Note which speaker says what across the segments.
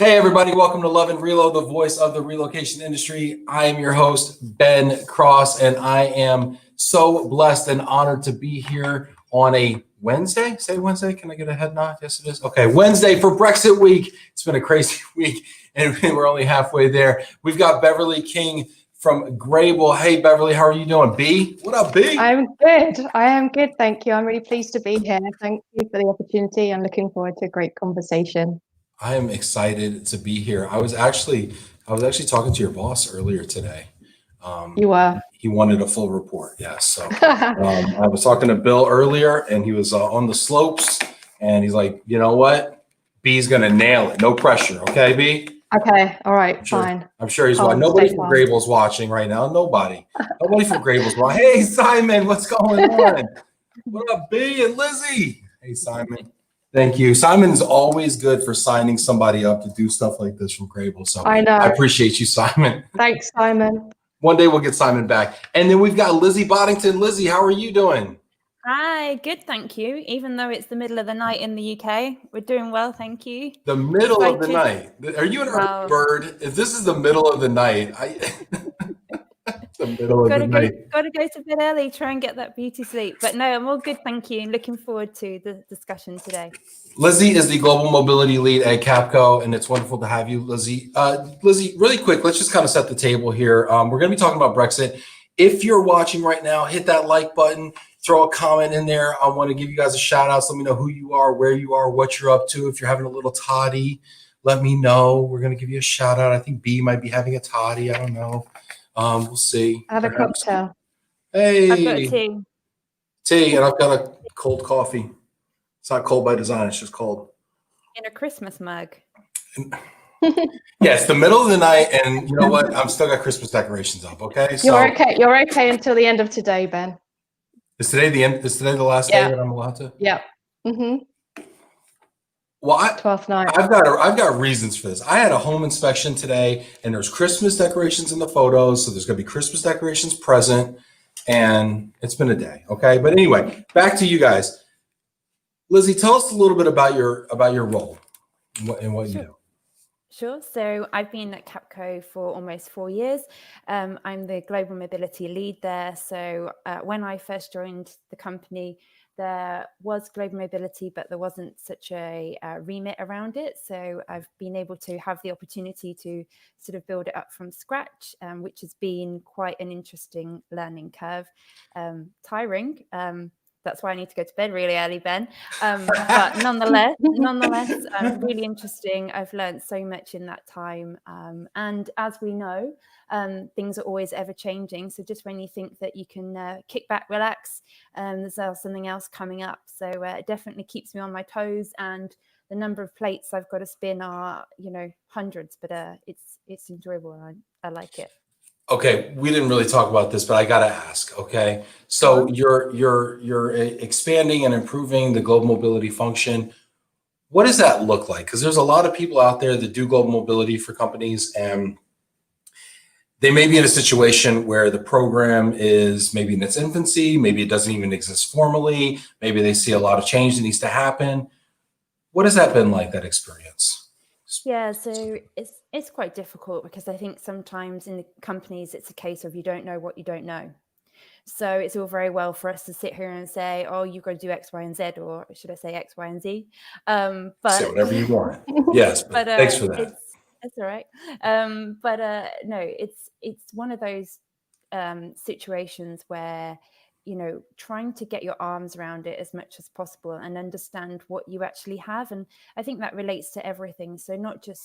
Speaker 1: Hey everybody, welcome to Love and Relo, the voice of the relocation industry. I am your host, Ben Cross, and I am so blessed and honored to be here on a Wednesday. Say Wednesday, can I get a head nod? Yes, it is. Okay, Wednesday for Brexit week. It's been a crazy week and we're only halfway there. We've got Beverly King from Graebel. Hey Beverly, how are you doing? B? What up, B?
Speaker 2: I'm good. I am good, thank you. I'm really pleased to be here. Thank you for the opportunity. I'm looking forward to a great conversation.
Speaker 1: I am excited to be here. I was actually talking to your boss earlier today.
Speaker 2: You were.
Speaker 1: He wanted a full report. Yes. So I was talking to Bill earlier, and he was on the slopes, and he's like, you know what? B's gonna nail it. No pressure. Okay, B.
Speaker 2: Okay. All right. Fine.
Speaker 1: I'm sure he's watching. Nobody from Graebel's watching right now. Nobody from Graebel's watching. Hey, Simon, what's going on? What up, B and Lizzie? Hey, Simon. Thank you. Simon's always good for signing somebody up to do stuff like this from Graebel. So
Speaker 2: I know.
Speaker 1: I appreciate you, Simon.
Speaker 2: Thanks, Simon.
Speaker 1: One day we'll get Simon back. And then we've got Lizzie Bodington. Lizzie, how are you doing?
Speaker 3: Hi, good, thank you. Even though it's the middle of the night in the UK, we're doing well, thank you.
Speaker 1: The middle of the night. Are you an early bird? If this is the middle of the night, the middle of the night.
Speaker 3: Got to go to bed early, try and get that beauty sleep. But no, I'm all good, thank you. Looking forward to the discussion today.
Speaker 1: Lizzie is the global mobility lead at Capco, and it's wonderful to have you, Lizzie. Lizzie, really quick, let's just kind of set the table here. We're going to be talking about Brexit. If you're watching right now, hit that like button, throw a comment in there. I want to give you guys a shout out. So let me know who you are, where you are, what you're up to. If you're having a little toddy, let me know. We're going to give you a shout out. I think B might be having a toddy. I don't know. We'll see.
Speaker 2: I have a cocktail.
Speaker 1: Hey.
Speaker 3: I've got a tea.
Speaker 1: Tea, and I've got a cold coffee. It's not cold by design. It's just cold.
Speaker 3: In a Christmas mug.
Speaker 1: Yeah, it's the middle of the night, and you know what? I'm still got Christmas decorations up. Okay,
Speaker 2: so you're okay. You're okay until the end of today, Ben.
Speaker 1: Is today the end? Is today the last day that I'm allowed to?
Speaker 2: Yeah. Mm-hmm.
Speaker 1: Well,
Speaker 2: 12th night.
Speaker 1: I've got reasons for this. I had a home inspection today, and there's Christmas decorations in the photos, so there's going to be Christmas decorations present, and it's been a day. Okay, but anyway, back to you guys. Lizzie, tell us a little bit about your role and what you do.
Speaker 3: Sure. So I've been at Capco for almost 4 years. I'm the global mobility lead there. So when I first joined the company, there was global mobility, but there wasn't such a remit around it. So I've been able to have the opportunity to sort of build it up from scratch, which has been quite an interesting learning curve, tiring. That's why I need to go to bed really early, Ben. But nonetheless, really interesting. I've learned so much in that time. And as we know, things are always ever changing. So just when you think that you can kick back, relax, there's something else coming up. So it definitely keeps me on my toes. And the number of plates I've got to spin are, hundreds, but it's enjoyable and I like it.
Speaker 1: Okay, we didn't really talk about this, but I gotta ask. Okay, so you're expanding and improving the global mobility function. What does that look like? Because there's a lot of people out there that do global mobility for companies, and they may be in a situation where the program is maybe in its infancy, maybe it doesn't even exist formally, maybe they see a lot of change that needs to happen. What has that been like, that experience?
Speaker 3: Yeah, so it's quite difficult because I think sometimes in the companies it's a case of you don't know what you don't know. So it's all very well for us to sit here and say, oh, you've got to do X, Y, and Z, or should I say X, Y, and Z? But
Speaker 1: say whatever you want. Yes, but thanks for that.
Speaker 3: It's all right. No, it's one of those situations where trying to get your arms around it as much as possible and understand what you actually have. And I think that relates to everything. So not just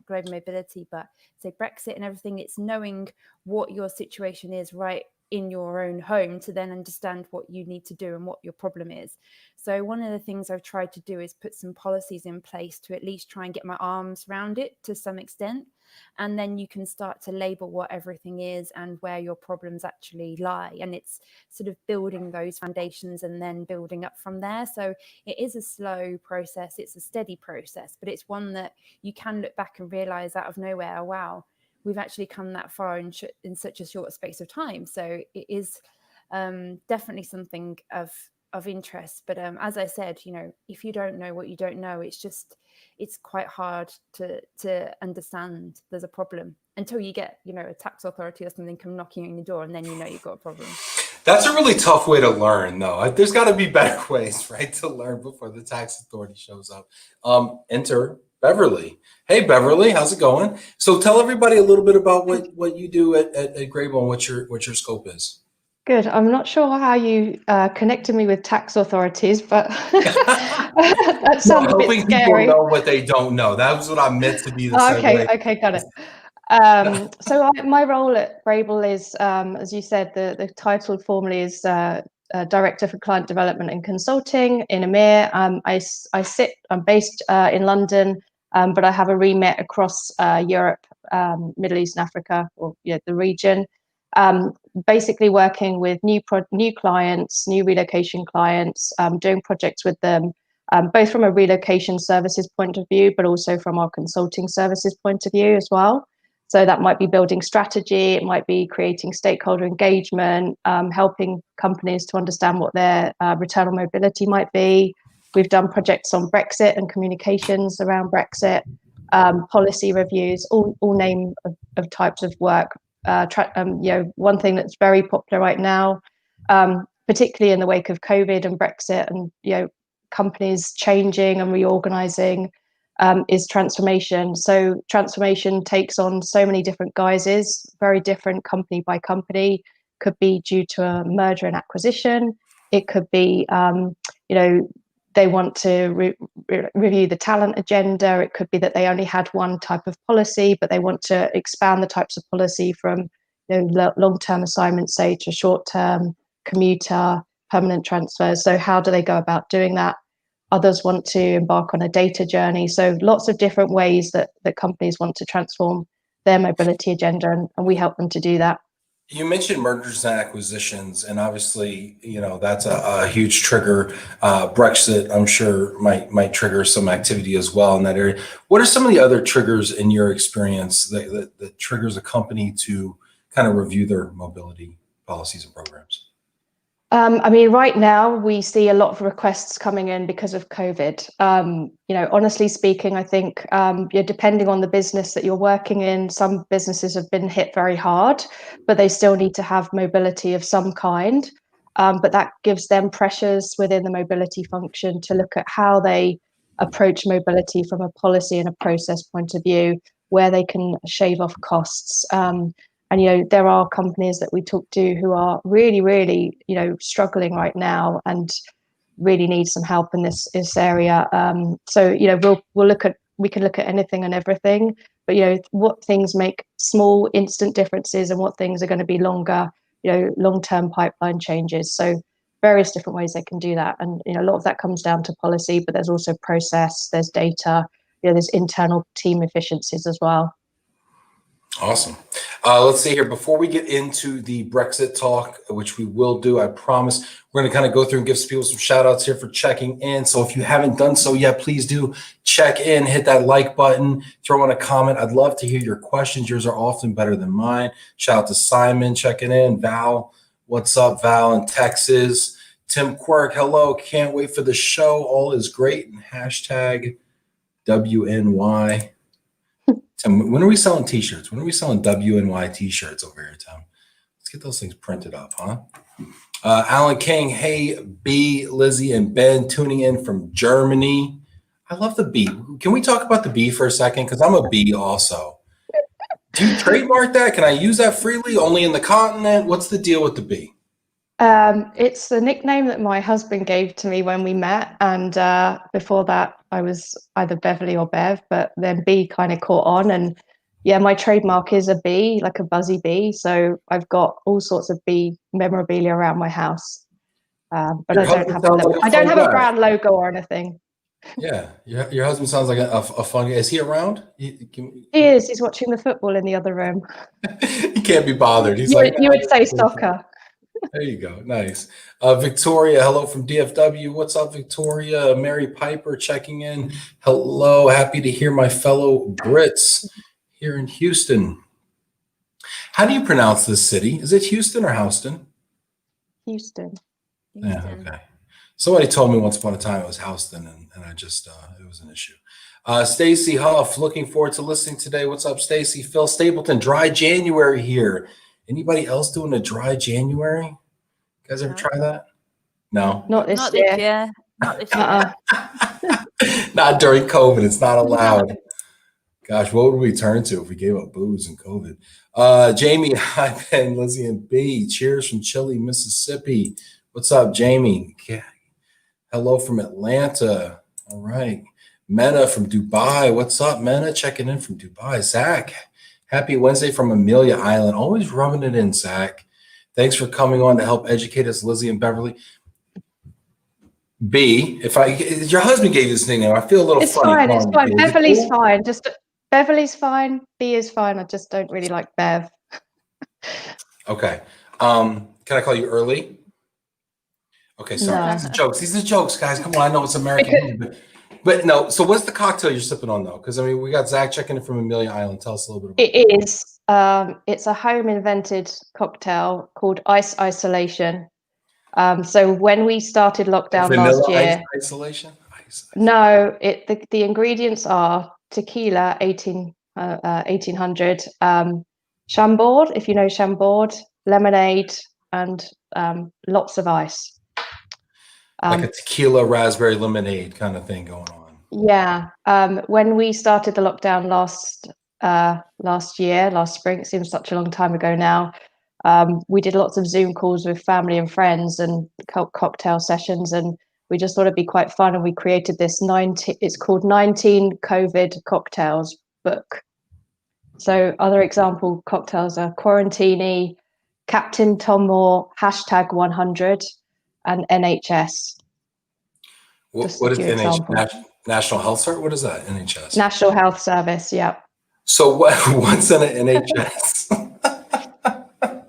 Speaker 3: global mobility, but say Brexit and everything. It's knowing what your situation is right in your own home to then understand what you need to do and what your problem is. So one of the things I've tried to do is put some policies in place to at least try and get my arms around it to some extent. And then you can start to label what everything is and where your problems actually lie. And it's sort of building those foundations and then building up from there. So it is a slow process. It's a steady process, but it's one that you can look back and realize out of nowhere, oh, wow, we've actually come that far in such a short space of time. So it is definitely something of of interest. But as I said, if you don't know what you don't know, it's quite hard to understand there's a problem until you get, a tax authority or something come knocking on your door, and then you've got a problem.
Speaker 1: That's a really tough way to learn, though. There's got to be better ways, right, to learn before the tax authority shows up. Enter Beverly. Hey, Beverly, how's it going? So tell everybody a little bit about what you do at Graebel and what your scope is.
Speaker 2: Good. I'm not sure how you connected me with tax authorities, but that sounds a bit
Speaker 1: helping
Speaker 2: scary.
Speaker 1: people know what they don't know. That was what I meant to be the segue.
Speaker 2: Okay, got it. So my role at Graebel is, as you said, the title formally is Director for Client Development and Consulting in EMEA. I'm based in London, but I have a remit across Europe, Middle East and Africa, or the region. Basically working with new clients, new relocation clients, doing projects with them, both from a relocation services point of view, but also from our consulting services point of view as well. So that might be building strategy, it might be creating stakeholder engagement, helping companies to understand what their return on mobility might be. We've done projects on Brexit and communications around Brexit, policy reviews, all name of types of work. One thing that's very popular right now, particularly in the wake of COVID and Brexit, and companies changing and reorganizing, is transformation. So transformation takes on so many different guises, very different company by company. Could be due to a merger and acquisition. It could be, they want to review the talent agenda. It could be that they only had one type of policy, but they want to expand the types of policy from long-term assignments, say, to short-term, commuter, permanent transfers. So how do they go about doing that? Others want to embark on a data journey. So lots of different ways that companies want to transform their mobility agenda, and we help them to do that.
Speaker 1: You mentioned mergers and acquisitions, and obviously, that's a huge trigger. Brexit, I'm sure, might trigger some activity as well in that area. What are some of the other triggers in your experience that triggers a company to kind of review their mobility policies and programs?
Speaker 2: Right now we see a lot of requests coming in because of COVID. Honestly speaking, I think depending on the business that you're working in, some businesses have been hit very hard, but they still need to have mobility of some kind. But that gives them pressures within the mobility function to look at how they approach mobility from a policy and a process point of view, where they can shave off costs. And there are companies that we talk to who are really, really, struggling right now and really need some help in this area. We can look at anything and everything, but what things make small instant differences and what things are going to be longer, long-term pipeline changes. So various different ways they can do that, and a lot of that comes down to policy, but there's also process, there's data, there's internal team efficiencies as well.
Speaker 1: Awesome. Let's see here. Before we get into the Brexit talk, which we will do, I promise, we're going to kind of go through and give people some shout outs here for checking in. So if you haven't done so yet, please do check in, hit that like button, throw in a comment. I'd love to hear your questions. Yours are often better than mine. Shout out to Simon checking in. Val, what's up, Val in Texas? Tim Quirk, hello. Can't wait for the show. All is great. And hashtag WNY. Tim, when are we selling t-shirts? When are we selling WNY t-shirts over here, Tim? Let's get those things printed up, huh? Alan King, hey, B, Lizzie, and Ben tuning in from Germany. I love the B. Can we talk about the B for a second? Because I'm a B also. Do you trademark that? Can I use that freely? Only in the continent? What's the deal with the B?
Speaker 2: It's the nickname that my husband gave to me when we met, and before that I was either Beverly or Bev, but then B kind of caught on, and yeah, my trademark is a bee, like a buzzy bee. So I've got all sorts of bee memorabilia around my house, but I don't have a brand logo or anything.
Speaker 1: Yeah, your husband sounds like a fun guy. Is he around?
Speaker 2: He is. He's watching the football in the other room.
Speaker 1: He can't be bothered. He's
Speaker 2: you would say soccer.
Speaker 1: There you go. Nice. Victoria, hello from DFW. What's up, Victoria? Mary Piper checking in. Hello. Happy to hear my fellow Brits here in Houston. How do you pronounce this city? Is it Houston or Houston?
Speaker 2: Houston.
Speaker 1: Yeah, okay. Somebody told me once upon a time it was Houston, and I just it was an issue. Stacy Huff, looking forward to listening today. What's up, Stacy? Phil Stapleton, dry January here. Anybody else doing a dry January? You guys ever try that? No.
Speaker 2: Not this
Speaker 3: Not
Speaker 2: year.
Speaker 3: this year. Not this year.
Speaker 1: Not during COVID. It's not allowed. Gosh, what would we turn to if we gave up booze and COVID? Jamie, hi, Ben, Lizzie, and B. Cheers from Chile, Mississippi. What's up, Jamie? Hello from Atlanta. All right. Mena from Dubai. What's up, Mena? Checking in from Dubai. Zach, happy Wednesday from Amelia Island. Always rubbing it in, Zach. Thanks for coming on to help educate us, Lizzie and Beverly. B, your husband gave you this nickname. I feel a little funny.
Speaker 2: It's fine. Beverly's fine. Beverly's fine. B is fine. I just don't really like Bev.
Speaker 1: Okay. Can I call you early? Okay, sorry.
Speaker 2: No.
Speaker 1: These are jokes. These are jokes, guys. Come on, I know it's American. But no, so what's the cocktail you're sipping on, though? Because, I mean, we got Zach checking in from Amelia Island. Tell us a little bit about
Speaker 2: it. It is. It's a home-invented cocktail called Ice Isolation. So when we started lockdown last year,
Speaker 1: isolation.
Speaker 2: No, the ingredients are tequila, 1800, Chambord, if you know Chambord, lemonade, and lots of ice.
Speaker 1: Like a tequila raspberry lemonade kind of thing going on.
Speaker 2: Yeah. When we started the lockdown last spring, it seems such a long time ago now. We did lots of Zoom calls with family and friends and cocktail sessions, and we just thought it'd be quite fun. And we created this it's called 19 COVID Cocktails book. So other example cocktails are Quarantini, Captain Tom Moore, #100, and NHS.
Speaker 1: What is NHS? National Health Service? What is that, NHS?
Speaker 2: National Health Service, yeah.
Speaker 1: So what's in an NHS?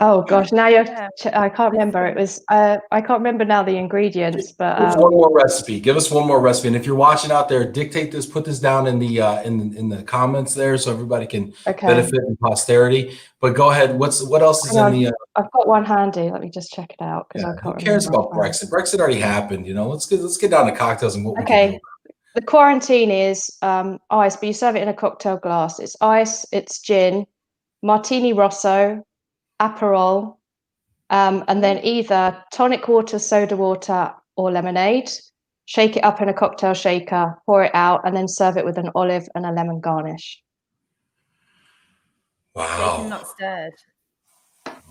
Speaker 2: Oh gosh, now I can't remember. It was I can't remember now the ingredients, but
Speaker 1: Give us one more recipe. Give us one more recipe, and if you're watching out there, dictate this. Put this down in the comments there, so everybody can benefit in posterity. But go ahead. What else is in the?
Speaker 2: I've got one handy. Let me just check it out because I can't remember.
Speaker 1: Who cares about Brexit? Brexit already happened. You know. Let's get down to cocktails and what we can do.
Speaker 2: The Quarantine is ice, but you serve it in a cocktail glass. It's ice. It's gin, Martini Rosso, Aperol, and then either tonic water, soda water, or lemonade. Shake it up in a cocktail shaker, pour it out, and then serve it with an olive and a lemon garnish.
Speaker 1: Wow.
Speaker 3: Not stirred.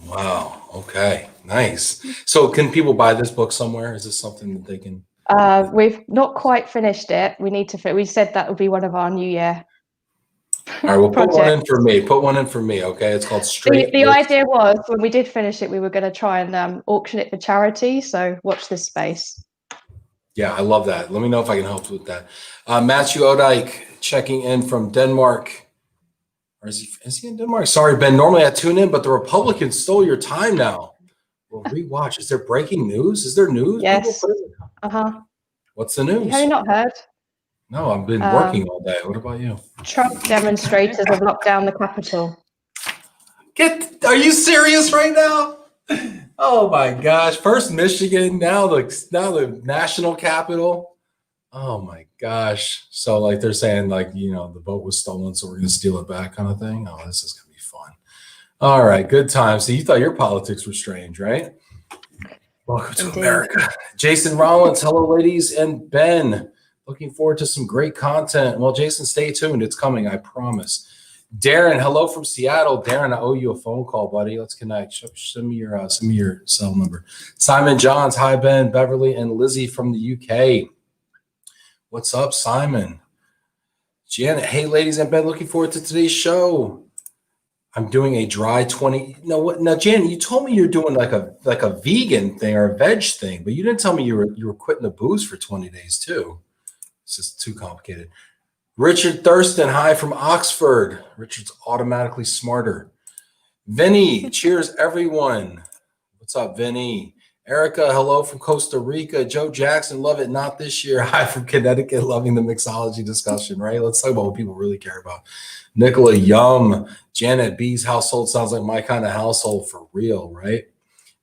Speaker 1: Wow. Okay. Nice. So can people buy this book somewhere? Is this something that they can?
Speaker 2: We've not quite finished it. We need to. We said that would be one of our New Year.
Speaker 1: All right, well, put one in for me. Put one in for me, okay? It's called Straight.
Speaker 2: The idea was when we did finish it, we were going to try and auction it for charity. So watch this space.
Speaker 1: Yeah, I love that. Let me know if I can help with that. Matthew Odike checking in from Denmark. Or is he in Denmark? Sorry, Ben. Normally I tune in, but the Republicans stole your time now. Well, rewatch. Is there breaking news? Is there news?
Speaker 2: Yes.
Speaker 1: What's the news?
Speaker 2: Have you not heard?
Speaker 1: No, I've been working all day. What about you?
Speaker 2: Trump demonstrators have locked down the Capitol.
Speaker 1: Are you serious right now? Oh my gosh. First Michigan, now the national capital. Oh my gosh. So like they're saying like, you know, the vote was stolen, so we're gonna steal it back kind of thing. Oh, this is gonna be fun. All right, good time. So you thought your politics were strange, right? Welcome to America. Jason Rollins, hello ladies and Ben. Looking forward to some great content. Well, Jason, stay tuned. It's coming, I promise. Darren, hello from Seattle. Darren, I owe you a phone call, buddy. Let's connect. Send me your cell number. Simon Johns, hi, Ben, Beverly, and Lizzie from the UK. What's up, Simon? Janet, hey, ladies and Ben, looking forward to today's show. I'm doing a dry 20. Now, Janet, you told me you're doing like a vegan thing or a veg thing, but you didn't tell me you were quitting the booze for 20 days too. It's just too complicated. Richard Thurston, hi from Oxford. Richard's automatically smarter. Vinny, cheers everyone. What's up, Vinny? Erica, hello from Costa Rica. Joe Jackson, love it, not this year. Hi from Connecticut, loving the mixology discussion, right? Let's talk about what people really care about. Nicola, yum. Janet B's household sounds like my kind of household for real, right?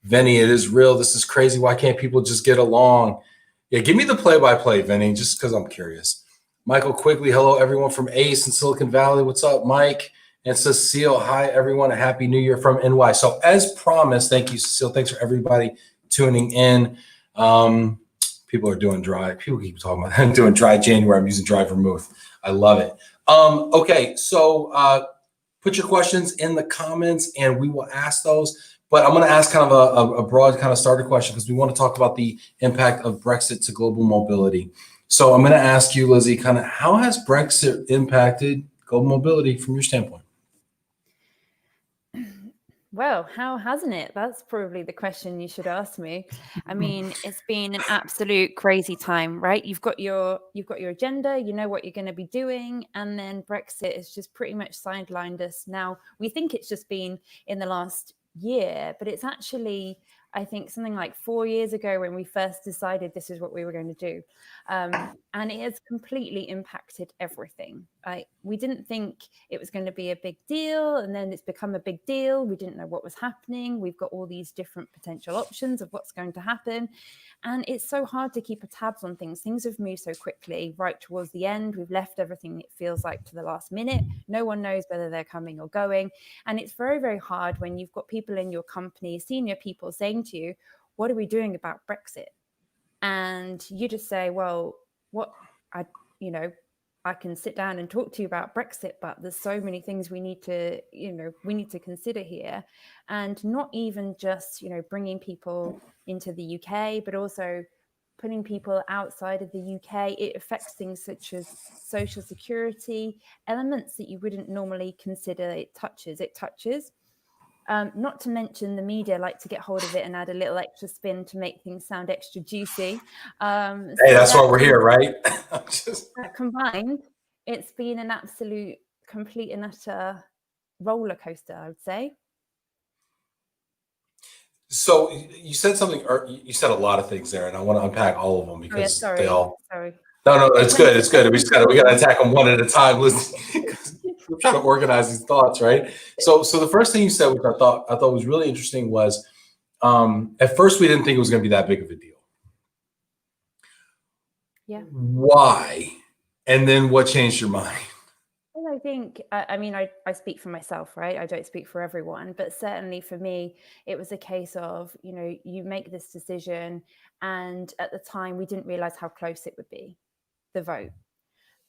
Speaker 1: Vinny, it is real. This is crazy. Why can't people just get along? Yeah, give me the play-by-play, Vinny, just because I'm curious. Michael Quigley, hello, everyone from Ace in Silicon Valley. What's up, Mike? And Cecile, hi, everyone. A happy new year from NY. So as promised, thank you, Cecile. Thanks for everybody tuning in. People are doing dry. People keep talking about I'm doing dry January. I'm using dry vermouth. I love it. Okay, so put your questions in the comments and we will ask those. But I'm going to ask kind of a broad kind of starter question because we want to talk about the impact of Brexit to global mobility. So I'm going to ask you, Lizzie, kind of how has Brexit impacted global mobility from your standpoint?
Speaker 3: Well, how hasn't it? That's probably the question you should ask me. I mean, it's been an absolute crazy time, right? You've got your agenda, you know what you're going to be doing, and then Brexit has just pretty much sidelined us. Now, we think it's just been in the last year, but it's actually, I think, something like 4 years ago when we first decided this is what we were going to do. And it has completely impacted everything. We didn't think it was going to be a big deal, and then it's become a big deal. We didn't know what was happening. We've got all these different potential options of what's going to happen. And it's so hard to keep a tabs on things. Things have moved so quickly right towards the end. We've left everything, it feels like, to the last minute. No one knows whether they're coming or going. And it's very, very hard when you've got people in your company, senior people, saying to you, what are we doing about Brexit? And you just say, well, I can sit down and talk to you about Brexit, but there's so many things we need to consider here. And not even just, bringing people into the UK, but also putting people outside of the UK. It affects things such as social security, elements that you wouldn't normally consider. It touches. Not to mention the media like to get hold of it and add a little extra spin to make things sound extra juicy.
Speaker 1: Hey, that's why we're here, right?
Speaker 3: Combined, it's been an absolute, complete and utter roller coaster, I would say.
Speaker 1: So you said something, or you said a lot of things there, and I want to unpack all of them because they all.
Speaker 3: Sorry.
Speaker 1: No, it's good. It's good. We got to attack them one at a time. Listen, we're trying to organize these thoughts, right? So the first thing you said, which I thought was really interesting, was at first we didn't think it was going to be that big of a deal.
Speaker 3: Yeah.
Speaker 1: Why? And then what changed your mind?
Speaker 3: Well, I think, I speak for myself, right? I don't speak for everyone, but certainly for me, it was a case of, you make this decision, and at the time we didn't realize how close it would be, the vote.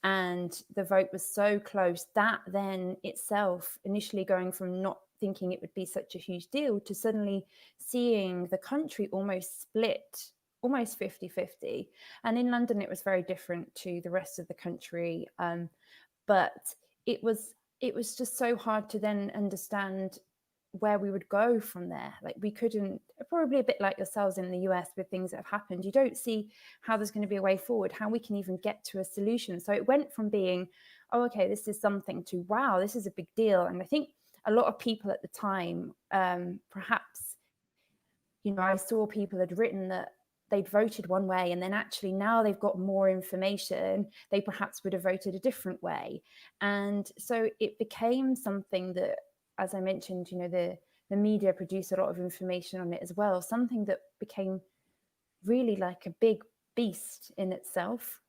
Speaker 3: And the vote was so close that then itself, initially going from not thinking it would be such a huge deal to suddenly seeing the country almost split, almost 50-50. And in London, it was very different to the rest of the country. But it was just so hard to then understand where we would go from there. Like, we couldn't, probably a bit like yourselves in the US with things that have happened, you don't see how there's going to be a way forward, how we can even get to a solution. So it went from being, oh, okay, this is something, to, wow, this is a big deal. And I think a lot of people at the time, perhaps, I saw people had written that they'd voted one way, and then actually now they've got more information, they perhaps would have voted a different way. And so it became something that, as I mentioned, the media produced a lot of information on it as well, something that became really like a big beast in itself.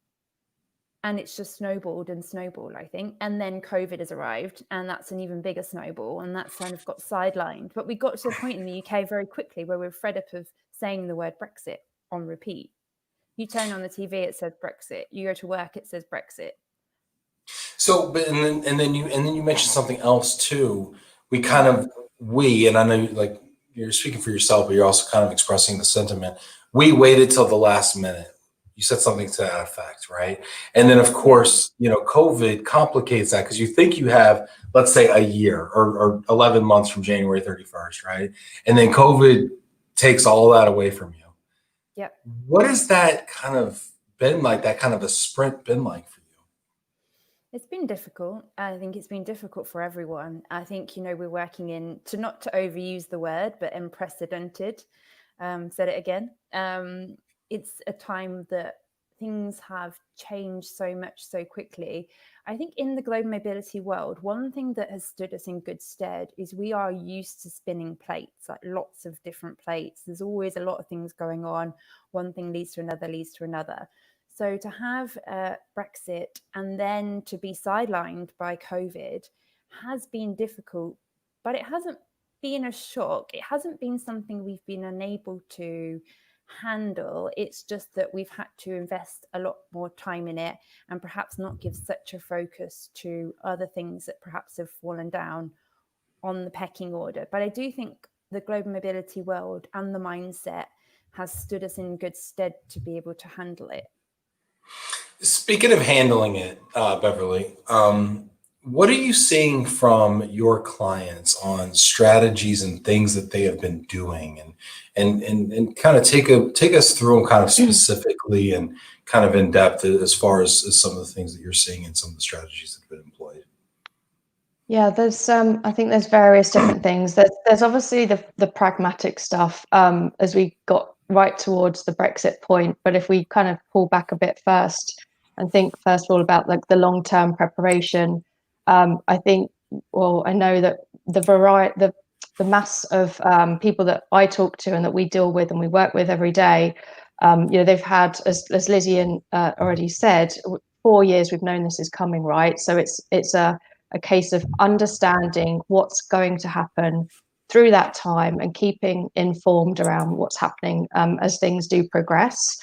Speaker 3: And it's just snowballed and snowballed, I think. And then COVID has arrived, and that's an even bigger snowball, and that's kind of got sidelined. But we got to a point in the UK very quickly where we're fed up of saying the word Brexit on repeat. You turn on the TV, it says Brexit. You go to work, it says Brexit.
Speaker 1: So, but and then you mentioned something else too. And I know, like, you're speaking for yourself, but you're also kind of expressing the sentiment. We waited till the last minute. You said something to that effect, right? And then, of course, COVID complicates that because you think you have, let's say, a year or 11 months from January 31st, right? And then COVID takes all that away from you.
Speaker 3: Yep.
Speaker 1: What has that kind of been like, that kind of a sprint been like for you?
Speaker 3: It's been difficult. I think it's been difficult for everyone. I think, we're working in, not to overuse the word, but unprecedented. Said it again. It's a time that things have changed so much so quickly. I think in the global mobility world, one thing that has stood us in good stead is we are used to spinning plates, like lots of different plates. There's always a lot of things going on. One thing leads to another, leads to another. So to have Brexit and then to be sidelined by COVID has been difficult, but it hasn't been a shock. It hasn't been something we've been unable to handle. It's just that we've had to invest a lot more time in it and perhaps not give such a focus to other things that perhaps have fallen down on the pecking order. But I do think the global mobility world and the mindset has stood us in good stead to be able to handle it.
Speaker 1: Speaking of handling it, Beverly, what are you seeing from your clients on strategies and things that they have been doing, and kind of take us through them kind of specifically and kind of in depth as far as some of the things that you're seeing and some of the strategies that have been employed?
Speaker 2: Yeah, there's I think there's various different things. There's obviously the pragmatic stuff as we got right towards the Brexit point. But if we kind of pull back a bit first and think first of all about like the long-term preparation, I think, well, I know that the mass of people that I talk to and that we deal with and we work with every day, they've had, as Lizzie already said, 4 years we've known this is coming, right? So it's a case of understanding what's going to happen through that time and keeping informed around what's happening as things do progress.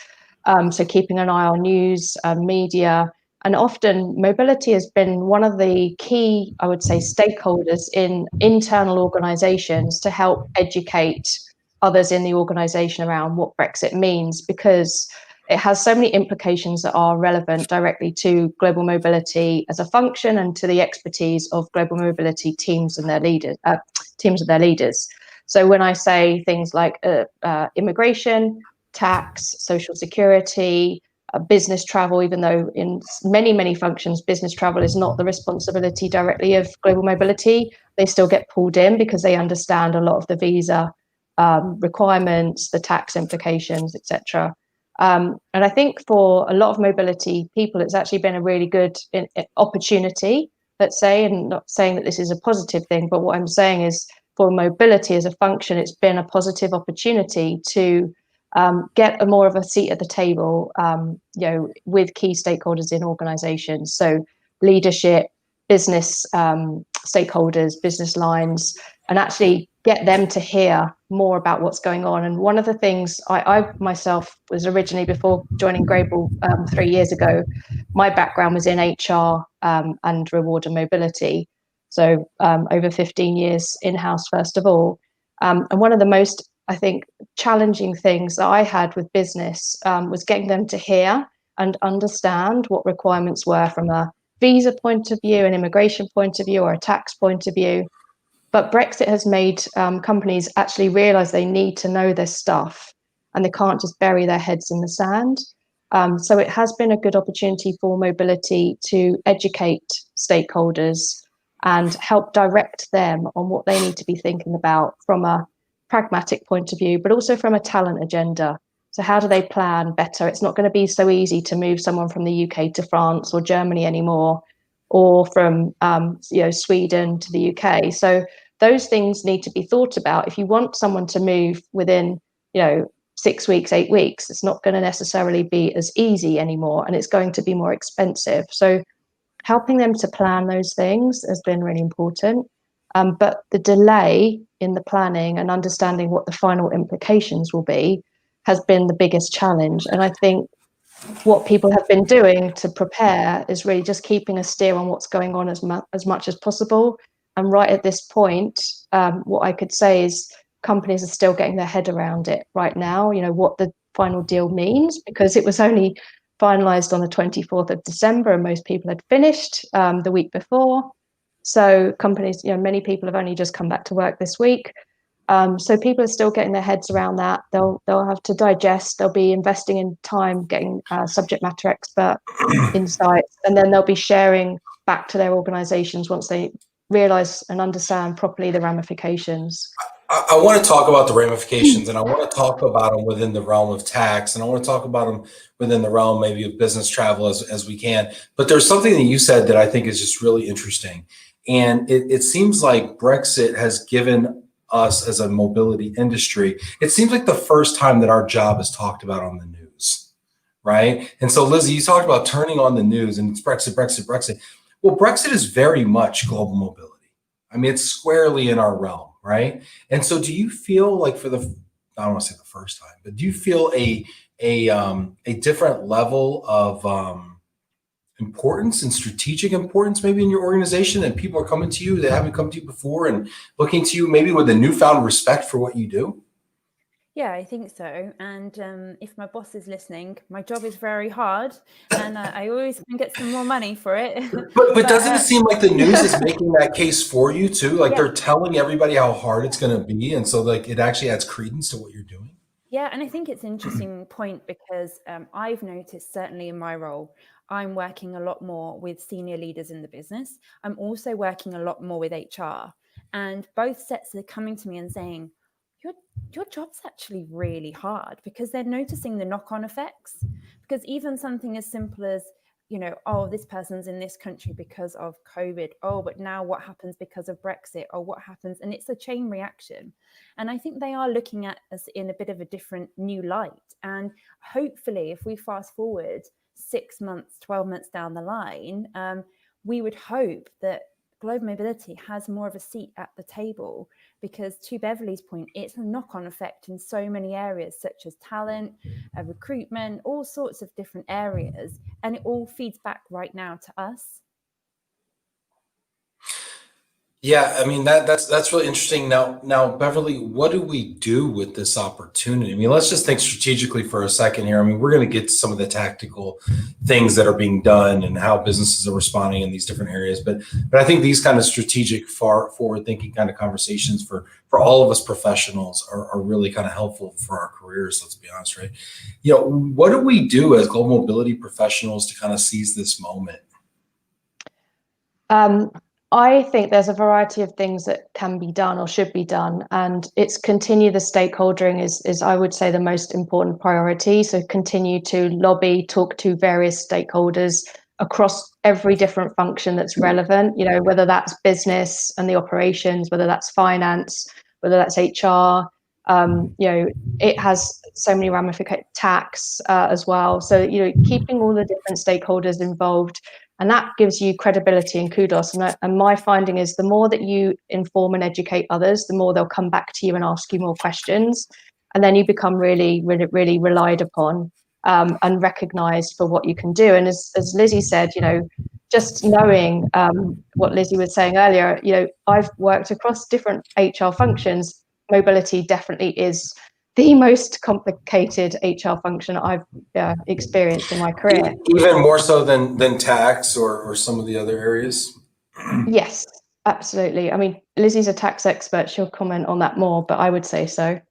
Speaker 2: So keeping an eye on news, media, and often mobility has been one of the key, I would say, stakeholders in internal organizations to help educate others in the organization around what Brexit means, because it has so many implications that are relevant directly to global mobility as a function and to the expertise of global mobility teams and their leaders. So when I say things like immigration, tax, social security, business travel, even though in many functions, business travel is not the responsibility directly of global mobility, they still get pulled in because they understand a lot of the visa requirements, the tax implications, etc. And I think for a lot of mobility people, it's actually been a really good opportunity, let's say, and not saying that this is a positive thing, but what I'm saying is for mobility as a function, it's been a positive opportunity to get a more of a seat at the table, with key stakeholders in organizations. So leadership, business stakeholders, business lines, and actually get them to hear more about what's going on. And one of the things I myself was originally, before joining Graebel 3 years ago, my background was in HR and reward and mobility. So over 15 years in-house, first of all. And one of the most, I think, challenging things that I had with business was getting them to hear and understand what requirements were from a visa point of view, an immigration point of view, or a tax point of view. But Brexit has made companies actually realize they need to know this stuff and they can't just bury their heads in the sand. So it has been a good opportunity for mobility to educate stakeholders and help direct them on what they need to be thinking about from a pragmatic point of view, but also from a talent agenda. So how do they plan better? It's not going to be so easy to move someone from the UK to France or Germany anymore, or from Sweden to the UK. So those things need to be thought about. If you want someone to move within 6 weeks, 8 weeks, it's not going to necessarily be as easy anymore, and it's going to be more expensive. So helping them to plan those things has been really important. But the delay in the planning and understanding what the final implications will be has been the biggest challenge. And I think what people have been doing to prepare is really just keeping a steer on what's going on as much as possible. And right at this point, what I could say is companies are still getting their head around it right now, what the final deal means, because it was only finalized on the 24th of December and most people had finished the week before. So companies, many people have only just come back to work this week. So people are still getting their heads around that. They'll have to digest. They'll be investing in time getting subject matter expert insights, and then they'll be sharing back to their organizations once they realize and understand properly the ramifications.
Speaker 1: I want to talk about the ramifications, and I want to talk about them within the realm of tax, and I want to talk about them within the realm maybe of business travel as we can. But there's something that you said that I think is just really interesting. And it seems like Brexit has given us as a mobility industry, it seems like the first time that our job is talked about on the news, right? And so Lizzie, you talked about turning on the news and it's Brexit, Brexit, Brexit. Well, Brexit is very much global mobility. I mean, it's squarely in our realm, right? And so, do you feel like I don't want to say the first time, but do you feel a different level of importance and strategic importance maybe in your organization, and people are coming to you that haven't come to you before and looking to you maybe with a newfound respect for what you do?
Speaker 3: Yeah, I think so. And if my boss is listening, my job is very hard, and I always can get some more money for it.
Speaker 1: But doesn't it seem like the news is making that case for you too? Like
Speaker 3: Yeah,
Speaker 1: they're telling everybody how hard it's going to be, and so like it actually adds credence to what you're doing.
Speaker 3: yeah, and I think it's an interesting point because I've noticed certainly in my role, I'm working a lot more with senior leaders in the business. I'm also working a lot more with HR, and both sets are coming to me and saying, your job's actually really hard, because they're noticing the knock-on effects. Because even something as simple as, oh, this person's in this country because of COVID. Oh, but now what happens because of Brexit? Or what happens? And it's a chain reaction. And I think they are looking at us in a bit of a different new light. And hopefully, if we fast forward 6 months, 12 months down the line, we would hope that global mobility has more of a seat at the table, because to Beverly's point, it's a knock-on effect in so many areas, such as talent, recruitment, all sorts of different areas, and it all feeds back right now to us.
Speaker 1: Yeah, I mean that's really interesting. Now, Beverly, what do we do with this opportunity? I mean, let's just think strategically for a second here. I mean, we're going to get to some of the tactical things that are being done and how businesses are responding in these different areas. But I think these kind of strategic, far forward-thinking kind of conversations for all of us professionals are really kind of helpful for our careers. Let's be honest, right? What do we do as global mobility professionals to kind of seize this moment?
Speaker 2: I think there's a variety of things that can be done or should be done, and it's continue the stakeholdering is I would say the most important priority. So continue to lobby, talk to various stakeholders across every different function that's relevant, whether that's business and the operations, whether that's finance, whether that's HR, it has so many ramifications, tax as well. So, keeping all the different stakeholders involved, and that gives you credibility and kudos. And my finding is the more that you inform and educate others, the more they'll come back to you and ask you more questions. And then you become really, really, really relied upon and recognized for what you can do. And as Lizzie said, just knowing what Lizzie was saying earlier, I've worked across different HR functions. Mobility definitely is the most complicated HR function I've experienced in my career.
Speaker 1: Even more so than tax or some of the other areas.
Speaker 2: Yes, absolutely. I mean, Lizzie's a tax expert. She'll comment on that more, but I would say so.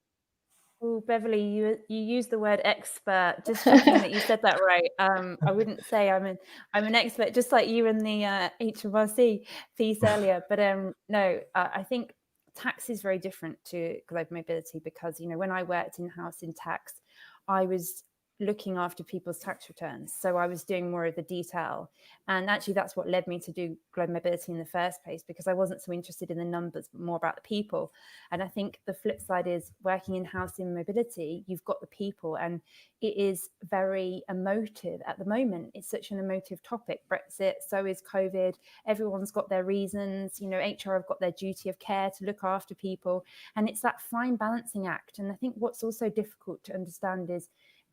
Speaker 3: Oh, Beverly, you used the word expert. Just checking that you said that right. I wouldn't say I'm an expert, just like you in the HMRC piece earlier. But no, I think tax is very different to global mobility, because when I worked in-house in tax, I was looking after people's tax returns. So I was doing more of the detail. And actually, that's what led me to do global mobility in the first place, because I wasn't so interested in the numbers, but more about the people. And I think the flip side is working in-house in mobility, you've got the people, and it is very emotive at the moment. It's such an emotive topic. Brexit, so is COVID. Everyone's got their reasons. HR have got their duty of care to look after people. And it's that fine balancing act. And I think what's also difficult to understand is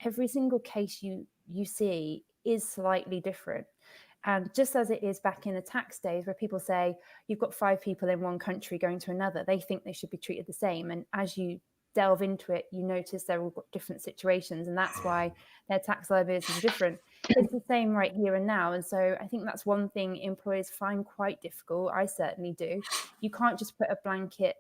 Speaker 3: every single case you see is slightly different. And just as it is back in the tax days, where people say you've got 5 people in one country going to another, they think they should be treated the same. And as you delve into it, you notice they're all got different situations, and that's why their tax liabilities are different. It's the same right here and now. And so I think that's one thing employers find quite difficult. I certainly do. You can't just put a blanket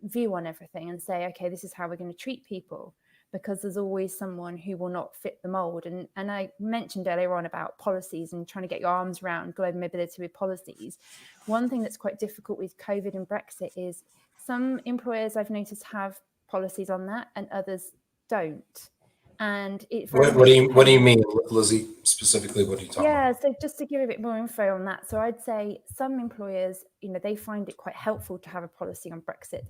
Speaker 3: view on everything and say, okay, this is how we're going to treat people, because there's always someone who will not fit the mold. And I mentioned earlier on about policies and trying to get your arms around global mobility with policies. One thing that's quite difficult with COVID and Brexit is some employers I've noticed have policies on that and others don't. And it very
Speaker 1: What do you
Speaker 3: much depends.
Speaker 1: mean, Lizzie, specifically? What are you talking
Speaker 3: Yeah,
Speaker 1: about?
Speaker 3: so just to give a bit more info on that. So I'd say some employers, they find it quite helpful to have a policy on Brexit,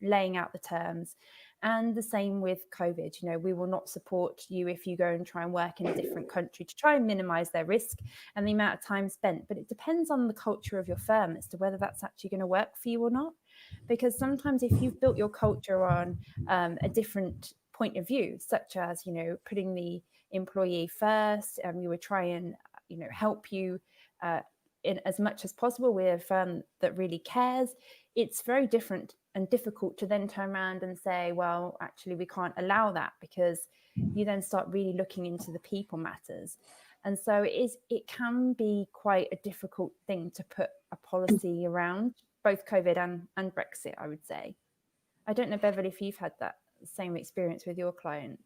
Speaker 3: laying out the terms. And the same with COVID, we will not support you if you go and try and work in a different country, to try and minimize their risk and the amount of time spent. But it depends on the culture of your firm as to whether that's actually going to work for you or not. Because sometimes if you've built your culture on a different point of view, such as, putting the employee first, you would try and help you in as much as possible. We're a firm that really cares. It's very different and difficult to then turn around and say, well, actually, we can't allow that, because you then start really looking into the people matters. And so it can be quite a difficult thing to put a policy around both COVID and Brexit, I would say. I don't know, Beverly, if you've had that same experience with your clients.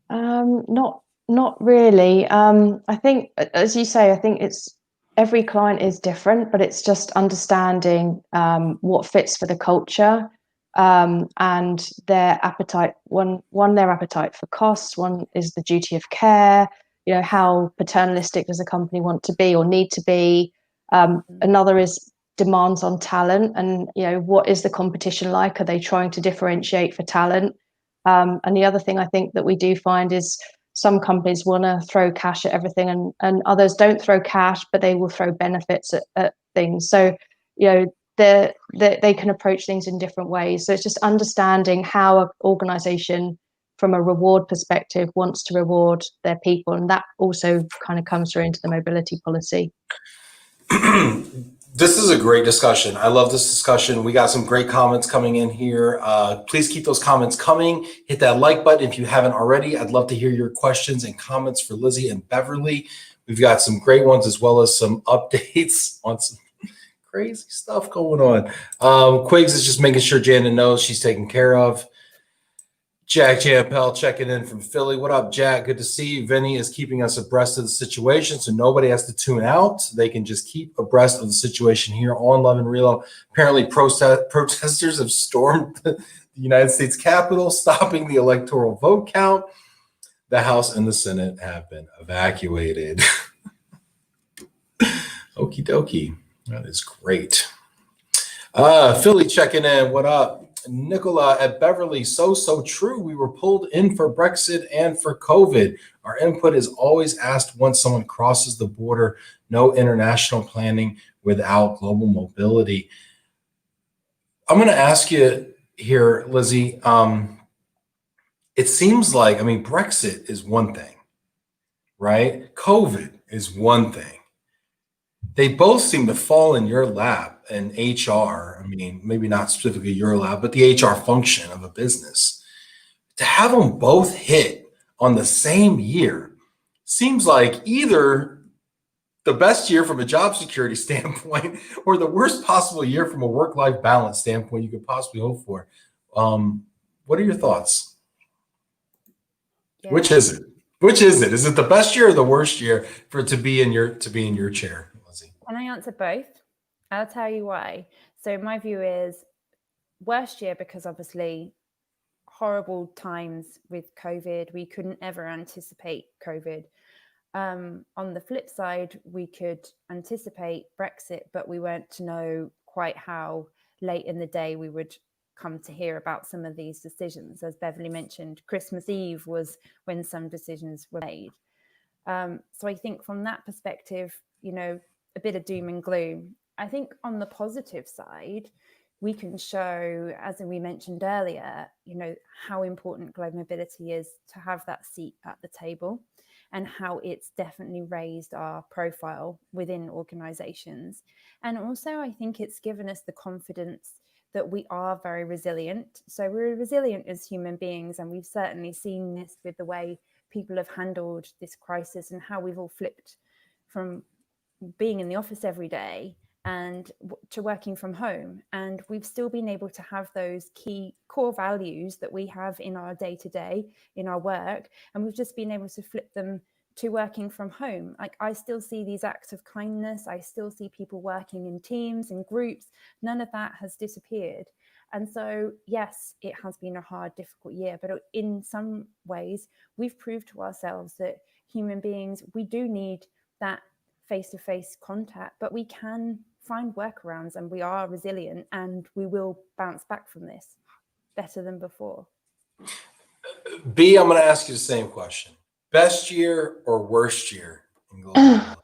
Speaker 2: Not really. I think, as you say, I think it's every client is different, but it's just understanding what fits for the culture and their appetite. One, their appetite for cost. One is the duty of care. How paternalistic does a company want to be or need to be? Another is demands on talent, and what is the competition like? Are they trying to differentiate for talent? And the other thing I think that we do find is some companies want to throw cash at everything, and others don't throw cash, but they will throw benefits at things. So, they can approach things in different ways. So it's just understanding how an organization, from a reward perspective, wants to reward their people. And that also kind of comes through into the mobility policy.
Speaker 1: This is a great discussion. I love this discussion. We got some great comments coming in here. Please keep those comments coming. Hit that like button if you haven't already. I'd love to hear your questions and comments for Lizzie and Beverly. We've got some great ones, as well as some updates on some crazy stuff going on. Quigs is just making sure Janet knows she's taken care of. Jack Jampel checking in from Philly. What up, Jack? Good to see you. Vinny is keeping us abreast of the situation, so nobody has to tune out. They can just keep abreast of the situation here on Love and Relo. Apparently, protesters have stormed the United States Capitol, stopping the electoral vote count. The House and the Senate have been evacuated. Okie dokie. That is great. Philly checking in. What up? Nicola at Beverly, so true. We were pulled in for Brexit and for COVID. Our input is always asked once someone crosses the border. No international planning without global mobility. I'm going to ask you here, Lizzie. It seems like, Brexit is one thing, right? COVID is one thing. They both seem to fall in your lap and HR. Maybe not specifically your lap, but the HR function of a business. To have them both hit on the same year seems like either the best year from a job security standpoint or the worst possible year from a work-life balance standpoint you could possibly hope for. What are your thoughts? Yeah. Which is it? Is it the best year or the worst year for it to be in your chair?
Speaker 3: Can I answer both? I'll tell you why. So my view is worst year because obviously horrible times with COVID. We couldn't ever anticipate COVID. On the flip side, we could anticipate Brexit, but we weren't to know quite how late in the day we would come to hear about some of these decisions. As Beverly mentioned, Christmas Eve was when some decisions were made. So I think from that perspective, a bit of doom and gloom. I think on the positive side, we can show, as we mentioned earlier, how important global mobility is to have that seat at the table, and how it's definitely raised our profile within organizations. And also, I think it's given us the confidence that we are very resilient. So we're resilient as human beings, and we've certainly seen this with the way people have handled this crisis and how we've all flipped from being in the office every day and to working from home. And we've still been able to have those key core values that we have in our day-to-day, in our work. And we've just been able to flip them to working from home. Like, I still see these acts of kindness. I still see people working in teams and groups. None of that has disappeared. And so, yes, it has been a hard, difficult year, but in some ways, we've proved to ourselves that human beings, we do need that face-to-face contact, but we can find workarounds, and we are resilient, and we will bounce back from this better than before.
Speaker 1: B, I'm going to ask you the same question. Best year or worst year in global mobility?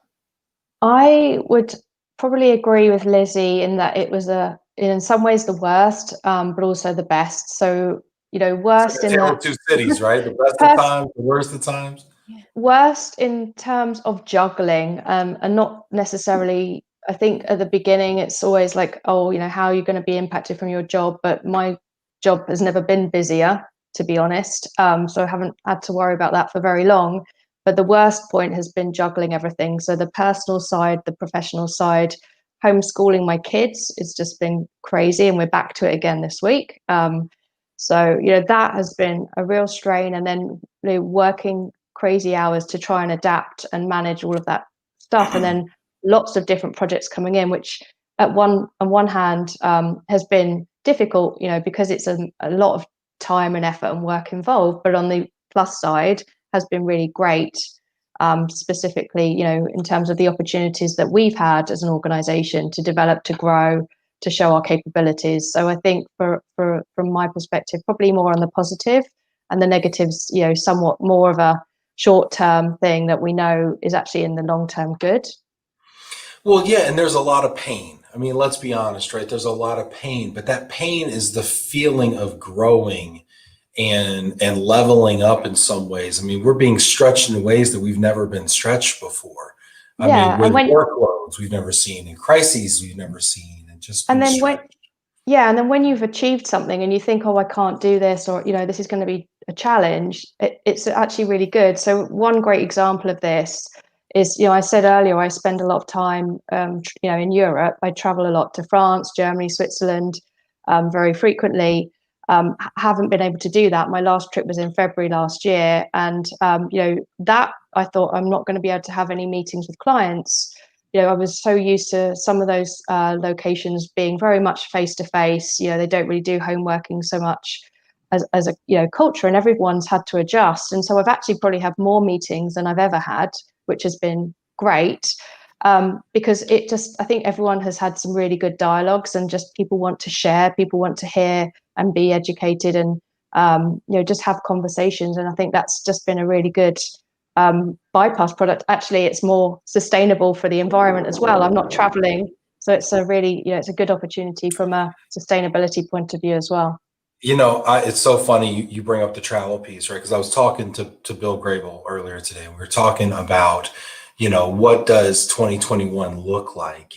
Speaker 2: I would probably agree with Lizzie in that it was in some ways the worst, but also the best. So, worst in that
Speaker 1: two cities, right? The best of times, the worst of times.
Speaker 2: Worst in terms of juggling, and not necessarily. I think at the beginning it's always like, oh, how are you going to be impacted from your job? But my job has never been busier, to be honest. So I haven't had to worry about that for very long. But the worst point has been juggling everything. So the personal side, the professional side, homeschooling my kids, it's just been crazy, and we're back to it again this week. So that has been a real strain, and then working crazy hours to try and adapt and manage all of that stuff, and then lots of different projects coming in, which on one hand has been difficult, because it's a lot of time and effort and work involved, but on the plus side has been really great, specifically in terms of the opportunities that we've had as an organization to develop, to grow, to show our capabilities. So I think from my perspective, probably more on the positive, and the negatives somewhat more of a short-term thing that we know is actually in the long-term good.
Speaker 1: Well, yeah, and there's a lot of pain. I mean, let's be honest, right? There's a lot of pain, but that pain is the feeling of growing and leveling up in some ways. I mean, we're being stretched in ways that we've never been stretched before. I mean, with workloads we've never seen, and crises we've never seen, and just being stretched.
Speaker 2: And then when you've achieved something and you think, oh, I can't do this, or this is going to be a challenge, it's actually really good. So one great example of this is, I said earlier, I spend a lot of time, in Europe. I travel a lot to France, Germany, Switzerland, very frequently. Haven't been able to do that. My last trip was in February last year, and that I thought, I'm not going to be able to have any meetings with clients. I was so used to some of those locations being very much face to face. They don't really do home working so much as a culture, and everyone's had to adjust. And so I've actually probably had more meetings than I've ever had, which has been great, because I think everyone has had some really good dialogues, and just people want to share, people want to hear and be educated, and just have conversations. And I think that's just been a really good bypass product. Actually, it's more sustainable for the environment as well. I'm not traveling, so it's a really it's a good opportunity from a sustainability point of view as well.
Speaker 1: It's so funny you bring up the travel piece, right? Because I was talking to Bill Graebel earlier today. We were talking about, what does 2021 look like,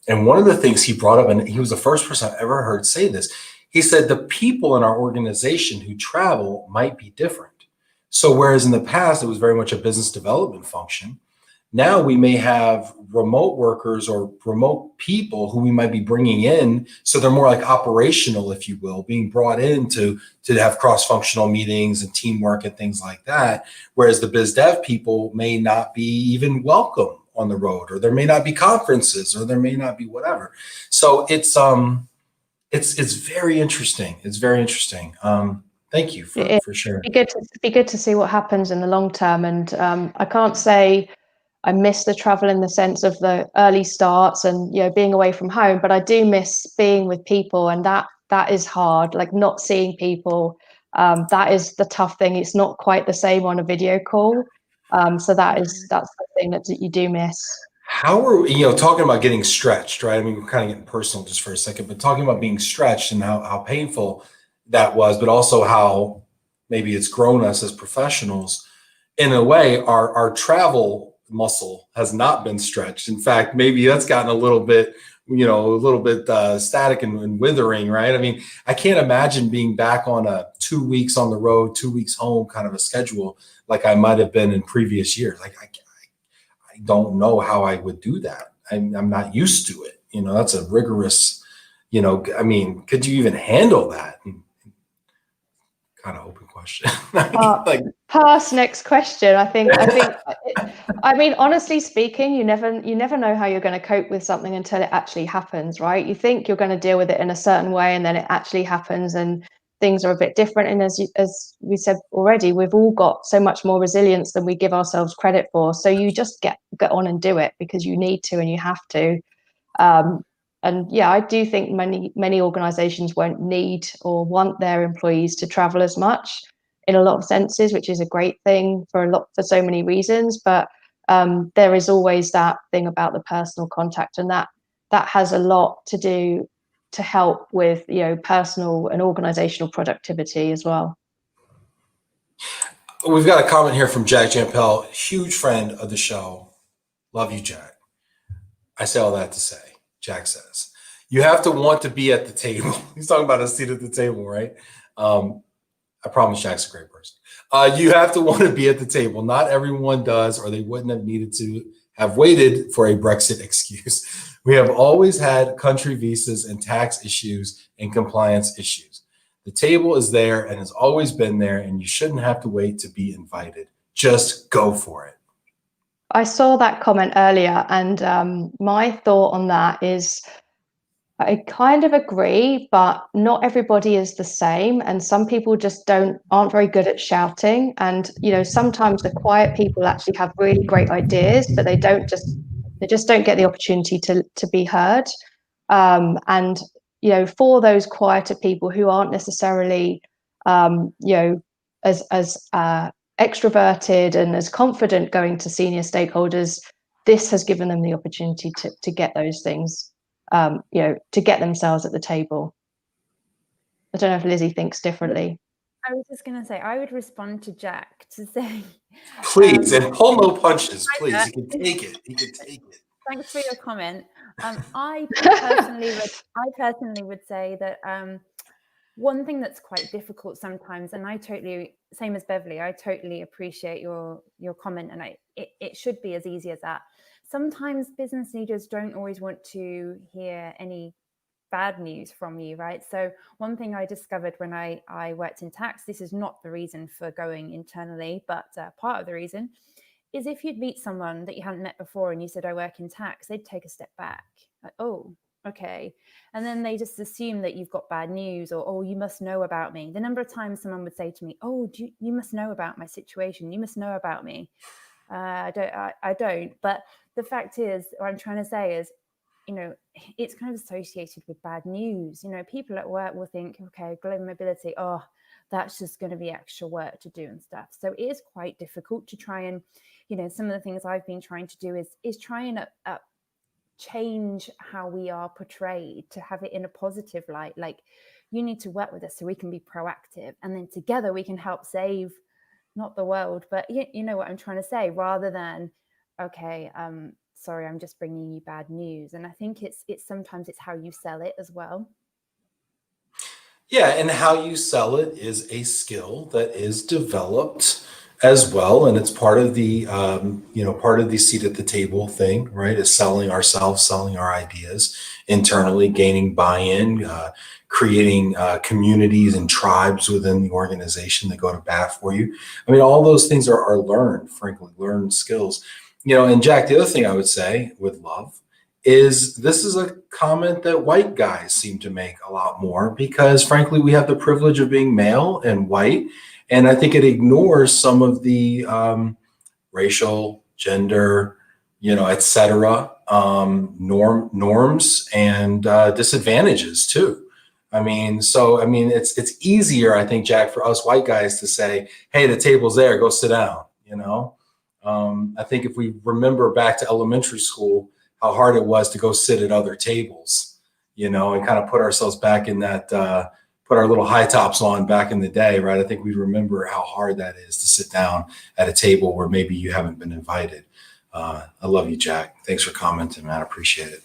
Speaker 1: And one of the things he brought up, and he was the first person I've ever heard say this, he said the people in our organization who travel might be different. So whereas in the past, it was very much a business development function, now we may have remote workers or remote people who we might be bringing in. So they're more like operational, if you will, being brought in to have cross-functional meetings and teamwork and things like that. Whereas the biz dev people may not be even welcome on the road, or there may not be conferences, or there may not be whatever. So it's very interesting. It's very interesting. Thank you for sharing.
Speaker 2: Be good to see what happens in the long term. And I can't say I miss the travel in the sense of the early starts and being away from home, but I do miss being with people, and that is hard. Like, not seeing people, that is the tough thing. It's not quite the same on a video call. So that's the thing that you do miss.
Speaker 1: How are we, talking about getting stretched, right? I mean, we're kind of getting personal just for a second, but talking about being stretched and how painful that was, but also how maybe it's grown us as professionals. In a way, our travel muscle has not been stretched. In fact, maybe that's gotten a little bit static and withering, right? I mean, I can't imagine being back on a 2 weeks on the road, 2 weeks home kind of a schedule like I might have been in previous years. Like, I don't know how I would do that. I'm not used to it. That's a rigorous, I mean, could you even handle that? Kind of open question. question.
Speaker 2: Pass next question. I mean, honestly speaking, you never know how you're going to cope with something until it actually happens, right? You think you're going to deal with it in a certain way, and then it actually happens, and things are a bit different. And as we said already, we've all got so much more resilience than we give ourselves credit for. So you just get on and do it because you need to and you have to. And yeah, I do think many organizations won't need or want their employees to travel as much in a lot of senses, which is a great thing for so many reasons. But there is always that thing about the personal contact, and that has a lot to do to help with, you know, personal and organizational productivity as well.
Speaker 1: We've got a comment here from Jack Jampel, huge friend of the show. Love you, Jack. I say all that to say, Jack says, you have to want to be at the table. He's talking about a seat at the table, right? I promise Jack's a great person. You have to want to be at the table. Not everyone does, or they wouldn't have needed to have waited for a Brexit excuse. We have always had country visas and tax issues and compliance issues. The table is there and has always been there, and you shouldn't have to wait to be invited. Just go for it.
Speaker 2: I saw that comment earlier, and my thought on that is I kind of agree, but not everybody is the same, and some people just aren't very good at shouting. And you know, sometimes the quiet people actually have really great ideas, but they just don't get the opportunity to be heard. And you know, for those quieter people who aren't necessarily you know, as extroverted and as confident going to senior stakeholders, this has given them the opportunity to get those things, you know, to get themselves at the table. I don't know if Lizzie thinks differently.
Speaker 3: I was just going to say, I would respond to Jack to say,
Speaker 1: please, and pull no punches, please. You can take it. You can take it.
Speaker 3: Thanks for your comment. I personally would say that one thing that's quite difficult sometimes, and I totally, same as Beverly, I totally appreciate your comment, and it should be as easy as that. Sometimes business leaders don't always want to hear any bad news from you, right? So one thing I discovered when I worked in tax, this is not the reason for going internally, but part of the reason is if you'd meet someone that you hadn't met before and you said, I work in tax, they'd take a step back. Like, oh, okay. And then they just assume that you've got bad news, or, oh, you must know about me. The number of times someone would say to me, oh, you must know about my situation. You must know about me. I don't. But the fact is, what I'm trying to say is, you know, it's kind of associated with bad news. You know, people at work will think, okay, global mobility, oh, that's just going to be extra work to do and stuff. So it is quite difficult to try and, you know, some of the things I've been trying to do is try and change how we are portrayed to have it in a positive light. Like, you need to work with us so we can be proactive, and then together we can help save not the world, but you know what I'm trying to say, rather than, okay, sorry, I'm just bringing you bad news. And I think it's sometimes it's how you sell it as well.
Speaker 1: Yeah, and how you sell it is a skill that is developed as well, and it's part of the part of the seat at the table thing, right? Is selling ourselves, selling our ideas internally, gaining buy-in, creating communities and tribes within the organization that go to bat for you. I mean, all those things are learned, frankly, learned skills. You know, and Jack, the other thing I would say with love is this is a comment that white guys seem to make a lot more, because frankly, we have the privilege of being male and white. And I think it ignores some of the racial, gender, you know, et cetera, norms and disadvantages too. I mean, it's easier, I think, Jack, for us white guys to say, hey, the table's there, go sit down, you know? I think if we remember back to elementary school, how hard it was to go sit at other tables, you know, and kind of put ourselves back in that, put our little high tops on back in the day, right? I think we remember how hard that is to sit down at a table where maybe you haven't been invited. I love you, Jack. Thanks for commenting, man. I appreciate it.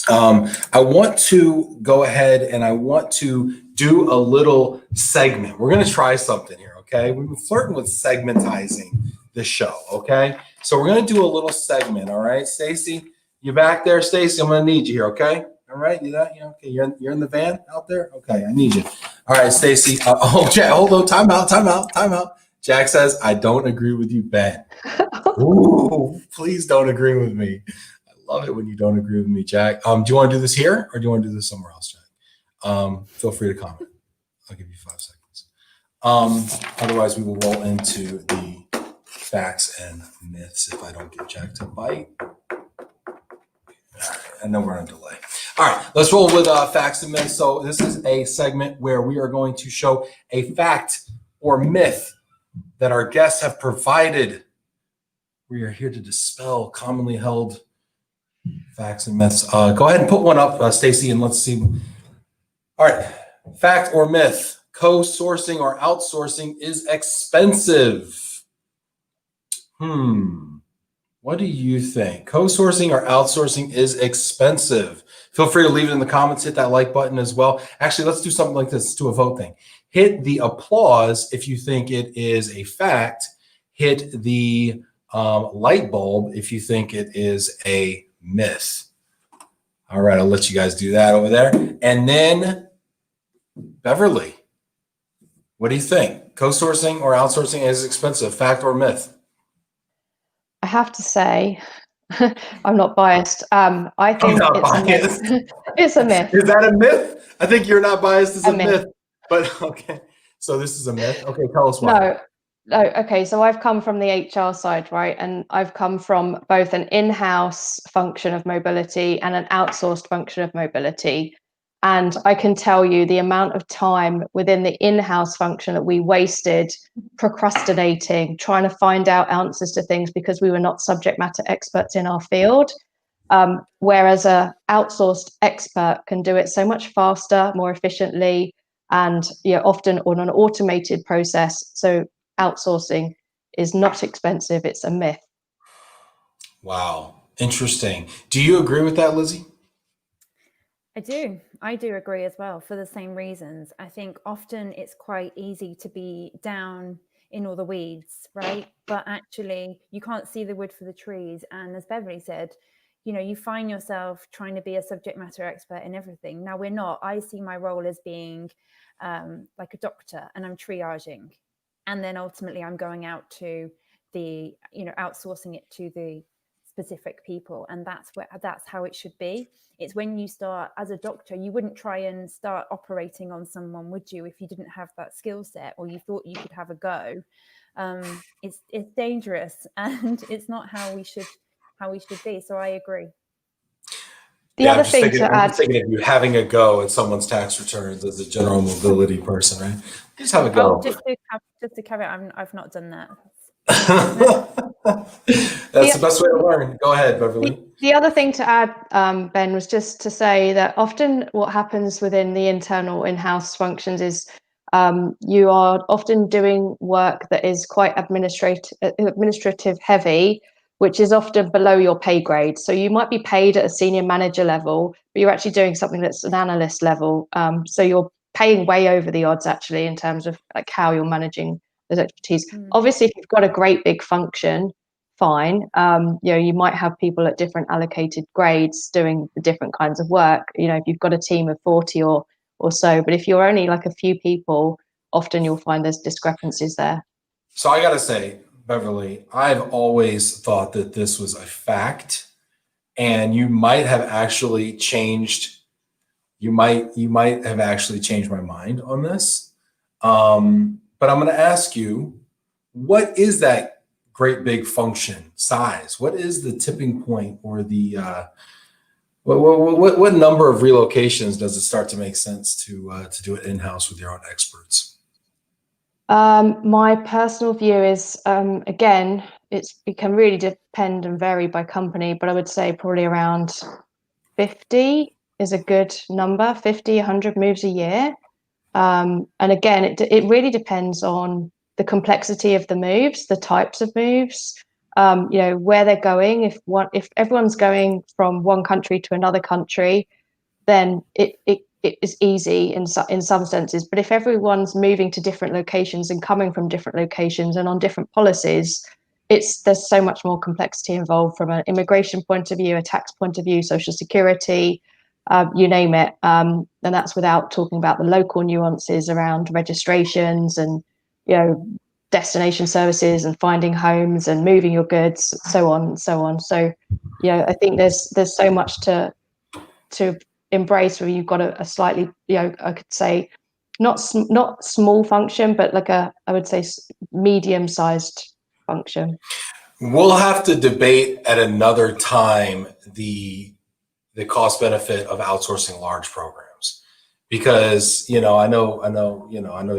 Speaker 1: I want to go ahead and I want to do a little segment. We're going to try something here, okay? We've been flirting with segmentizing the show, okay? So we're going to do a little segment, all right? Stacy, you back there, Stacy? I'm going to need you here, okay? All right, okay, you're in the van out there? Okay, I need you. All right, Stacy. Jack, hold on. Time out. Jack says, I don't agree with you, Ben. Ooh, please don't agree with me. I love it when you don't agree with me, Jack. Do you want to do this here or do you want to do this somewhere else, Jack? Feel free to comment. I'll give you 5 seconds. Otherwise, we will roll into the facts and myths if I don't get Jack to bite. And then we're on a delay. All right, let's roll with facts and myths. So this is a segment where we are going to show a fact or myth that our guests have provided. We are here to dispel commonly held facts and myths. Go ahead and put one up, Stacy, and let's see. All right, fact or myth: co-sourcing or outsourcing is expensive. What do you think? Co-sourcing or outsourcing is expensive. Feel free to leave it in the comments. Hit that like button as well. Actually, let's do something like this. Let's do a vote thing. Hit the applause if you think it is a fact. Hit the light bulb if you think it is a myth. All right, I'll let you guys do that over there. And then Beverly, what do you think? Co-sourcing or outsourcing is expensive, fact or myth?
Speaker 2: I have to say, I'm not biased. I think it's a myth. It's a myth.
Speaker 1: Is that a myth? I think you're not biased as a myth. But okay, so this is a myth. Okay, tell us why.
Speaker 2: No. Okay, so I've come from the HR side, right? And I've come from both an in-house function of mobility and an outsourced function of mobility. And I can tell you the amount of time within the in-house function that we wasted procrastinating, trying to find out answers to things because we were not subject matter experts in our field. Whereas an outsourced expert can do it so much faster, more efficiently, and often on an automated process. So outsourcing is not expensive. It's a myth.
Speaker 1: Wow. Interesting. Do you agree with that, Lizzie?
Speaker 3: I do agree as well, for the same reasons. I think often it's quite easy to be down in all the weeds, right? But actually you can't see the wood for the trees. And as Beverly said, you find yourself trying to be a subject matter expert in everything. Now we're not. I see my role as being like a doctor, and I'm triaging. And then ultimately I'm going out to the, outsourcing it to the specific people. And that's how it should be. It's when you start as a doctor, you wouldn't try and start operating on someone, would you, if you didn't have that skill set or you thought you could have a go? It's dangerous, and it's not how we should be. So I agree.
Speaker 2: The other thing to add,
Speaker 1: I'm just thinking of you having a go at someone's tax returns as a general mobility person, right? Just have a go.
Speaker 3: Just to cover it, I've not done that.
Speaker 1: That's the best way to learn. Go ahead, Beverly.
Speaker 2: The other thing to add, Ben, was just to say that often what happens within the internal in-house functions is you are often doing work that is quite administrative heavy, which is often below your pay grade. So you might be paid at a senior manager level, but you're actually doing something that's an analyst level. So you're paying way over the odds actually in terms of like how you're managing those expertise. Obviously, if you've got a great big function, fine. You might have people at different allocated grades doing the different kinds of work. If you've got a team of 40 or so, but if you're only like a few people, often you'll find there's discrepancies there.
Speaker 1: So I got to say, Beverly, I've always thought that this was a fact, and you might have actually changed. You might have actually changed my mind on this. But I'm going to ask you, what is that great big function size? What is the tipping point, or the what number of relocations does it start to make sense to do it in-house with your own experts?
Speaker 2: My personal view is, again, it can really depend and vary by company, but I would say probably around 50 is a good number, 50, 100 moves a year. And again, it really depends on the complexity of the moves, the types of moves, where they're going. If everyone's going from one country to another country, then it is easy in some senses. But if everyone's moving to different locations and coming from different locations and on different policies, there's so much more complexity involved from an immigration point of view, a tax point of view, social security. you name it. And that's without talking about the local nuances around registrations and, destination services and finding homes and moving your goods, so on and so on. So, I think there's so much to embrace where you've got a slightly, I could say, not small function, but like I would say medium-sized function.
Speaker 1: We'll have to debate at another time the cost benefit of outsourcing large programs, because I know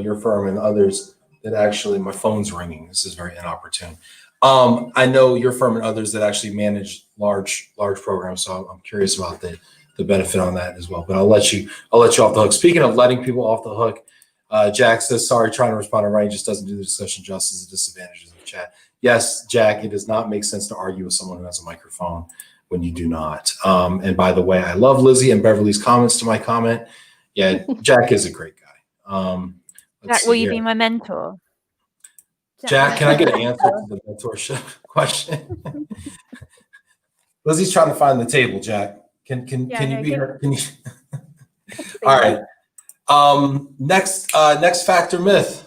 Speaker 1: your firm and others that actually, my phone's ringing. This is very inopportune. I know your firm and others that actually manage large programs, so I'm curious about the benefit on that as well. But I'll let you off the hook. Speaking of letting people off the hook, Jack says, sorry, trying to respond to writing just doesn't do the discussion justice. The disadvantages of the chat. Yes, Jack, it does not make sense to argue with someone who has a microphone when you do not. And by the way, I love Lizzie and Beverly's comments to my comment. Yeah, Jack is a great guy.
Speaker 4: Jack, will you be my mentor?
Speaker 1: Jack, can I get an answer to the mentorship question? Lizzie's trying to find the table, Jack. Can you be her? Can you? All right. Next factor myth.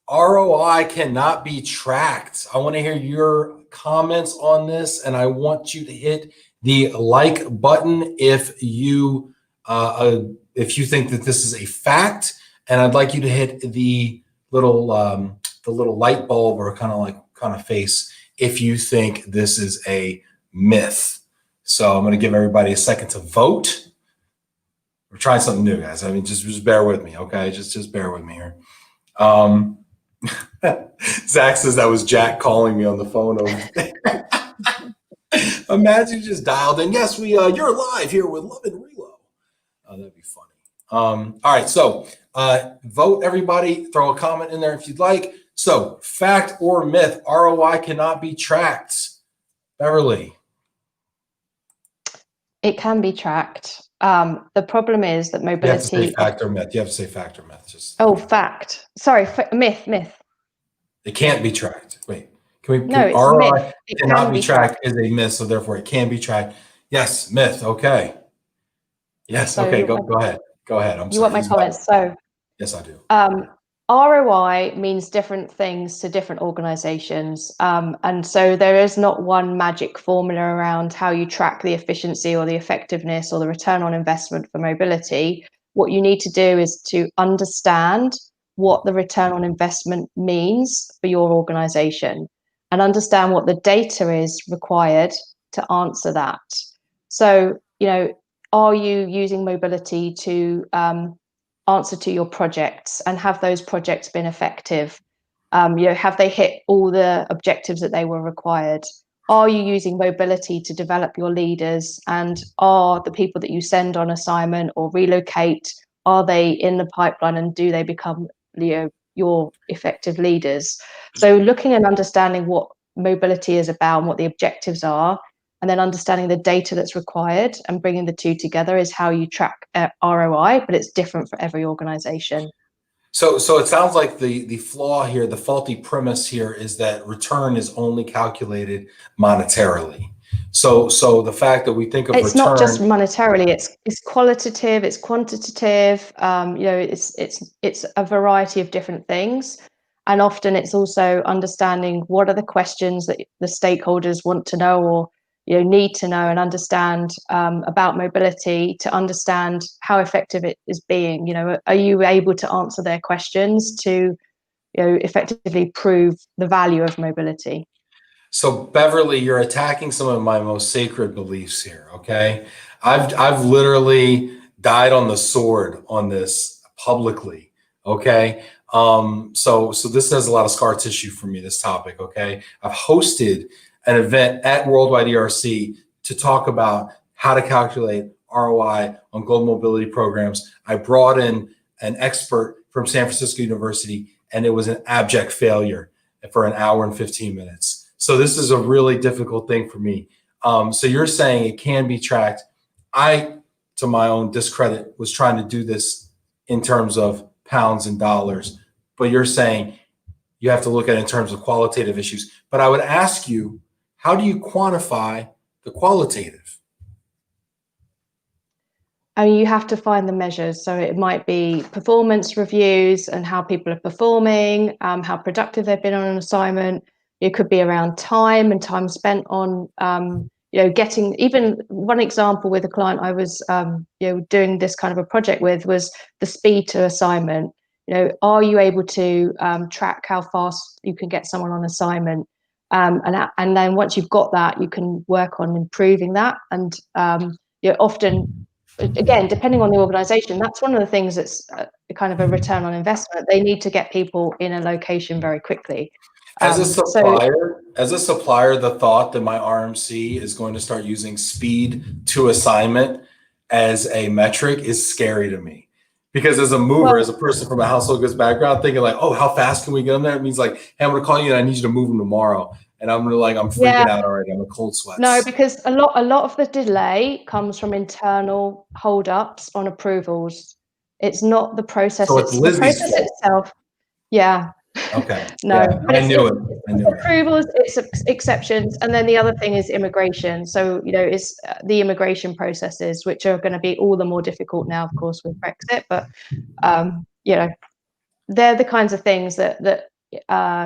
Speaker 1: ROI cannot be tracked. I want to hear your comments on this, and I want you to hit the like button if you think that this is a fact, and I'd like you to hit the little light bulb or kind of face if you think this is a myth. So I'm going to give everybody a second to vote. We're trying something new, guys. I mean, just bear with me, okay? Just bear with me here. Zach says that was Jack calling me on the phone over there. Imagine you just dialed in. Yes, you're live here with Love and Relo. Oh, that'd be funny. All right, so vote, everybody. Throw a comment in there if you'd like. So, fact or myth, ROI cannot be tracked. Beverly.
Speaker 2: It can be tracked. The problem is that mobility.
Speaker 1: You have to say fact or myth. You have to say fact or myth.
Speaker 2: Fact. Sorry, myth.
Speaker 1: It can't be tracked. Wait,
Speaker 2: it's
Speaker 1: ROI
Speaker 2: myth. It
Speaker 1: cannot be tracked is a myth, so therefore it can be tracked. Yes, myth. Okay. Yes.
Speaker 2: So
Speaker 1: okay. Go ahead. Go ahead.
Speaker 2: You want my comments? So.
Speaker 1: Yes, I do.
Speaker 2: ROI means different things to different organizations. And so there is not one magic formula around how you track the efficiency or the effectiveness or the return on investment for mobility. What you need to do is to understand what the return on investment means for your organization and understand what the data is required to answer that. So, are you using mobility to answer to your projects, and have those projects been effective? Have they hit all the objectives that they were required? Are you using mobility to develop your leaders, and are the people that you send on assignment or relocate, are they in the pipeline, and do they become your effective leaders? So looking and understanding what mobility is about and what the objectives are, and then understanding the data that's required and bringing the two together is how you track ROI, but it's different for every organization.
Speaker 1: So it sounds like the flaw here, the faulty premise here, is that return is only calculated monetarily. So the fact that we think of
Speaker 2: it's
Speaker 1: return,
Speaker 2: not just monetarily, it's qualitative, it's quantitative, it's a variety of different things. And often it's also understanding what are the questions that the stakeholders want to know or need to know and understand about mobility, to understand how effective it is being. Are you able to answer their questions to effectively prove the value of mobility?
Speaker 1: So Beverly, you're attacking some of my most sacred beliefs here. Okay, I've literally died on the sword on this publicly. Okay, so this has a lot of scar tissue for me, this topic. Okay, I've hosted an event at Worldwide ERC to talk about how to calculate ROI on global mobility programs. I brought in an expert from San Francisco University, and it was an abject failure for an hour and 15 minutes. So this is a really difficult thing for me. So you're saying it can be tracked. I, to my own discredit, was trying to do this in terms of pounds and dollars, but you're saying you have to look at it in terms of qualitative issues. But I would ask you, how do you quantify the qualitative?
Speaker 2: I mean, you have to find the measures. So it might be performance reviews and how people are performing, how productive they've been on an assignment. It could be around time and time spent on, getting, even one example with a client I was, doing this kind of a project with was the speed to assignment. Are you able to track how fast you can get someone on assignment? And then once you've got that, you can work on improving that. And often, again, depending on the organization, that's one of the things that's kind of a return on investment. They need to get people in a location very quickly.
Speaker 1: As a supplier, the thought that my RMC is going to start using speed to assignment as a metric is scary to me. Because as a mover, as a person from a household goods background, thinking like, oh, how fast can we get them there? It means like, hey, I'm going to call you and I need you to move them tomorrow. And I'm freaking out already. I'm a cold sweat.
Speaker 2: No, because a lot of the delay comes from internal holdups on approvals. It's not the process.
Speaker 1: So it's
Speaker 2: the
Speaker 1: Lizzie's
Speaker 2: process
Speaker 1: fault.
Speaker 2: itself. Yeah.
Speaker 1: Okay.
Speaker 2: No,
Speaker 1: yeah,
Speaker 2: but
Speaker 1: I knew it.
Speaker 2: It's approvals, it's exceptions, and then the other thing is immigration. So it's the immigration processes, which are going to be all the more difficult now, of course, with Brexit. But they're the kinds of things that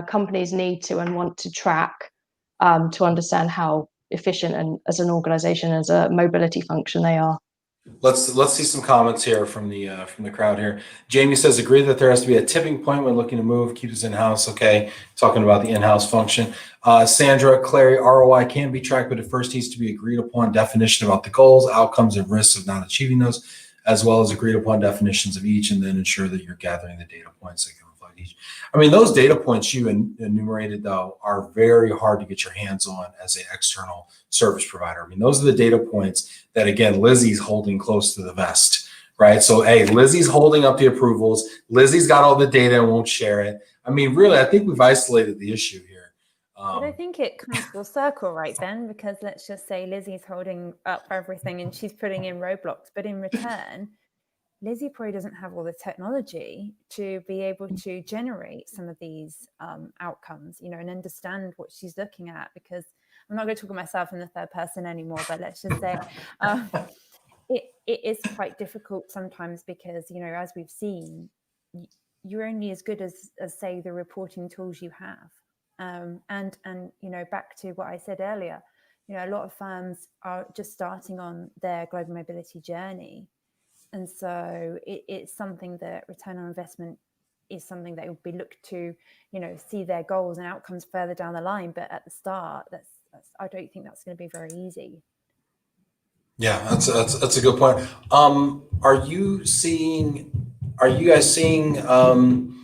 Speaker 2: companies need to and want to track to understand how efficient and as an organization, as a mobility function, they are.
Speaker 1: Let's see some comments here from the crowd here. Jamie says, agree that there has to be a tipping point when looking to move, keep us in-house. Okay, talking about the in-house function. Sandra, Clary, ROI can be tracked, but it first needs to be agreed upon definition about the goals, outcomes, and risks of not achieving those, as well as agreed upon definitions of each, and then ensure that you're gathering the data points that can reflect each. I mean, those data points you enumerated, though, are very hard to get your hands on as an external service provider. I mean, those are the data points that, again, Lizzie's holding close to the vest, right? So, hey, Lizzie's holding up the approvals. Lizzie's got all the data and won't share it. I mean, really, I think we've isolated the issue here.
Speaker 3: But I think it comes full circle, right, Ben? Because let's just say Lizzie's holding up everything and she's putting in roadblocks, but in return, Lizzie probably doesn't have all the technology to be able to generate some of these outcomes, and understand what she's looking at. Because I'm not going to talk about myself in the third person anymore, but let's just say it is quite difficult sometimes because, as we've seen, you're only as good as say the reporting tools you have. And back to what I said earlier, a lot of firms are just starting on their global mobility journey. And so it's something that return on investment is something that would be looked to, see their goals and outcomes further down the line. But at the start, I don't think that's going to be very easy.
Speaker 1: Yeah, that's a good point. Are you guys seeing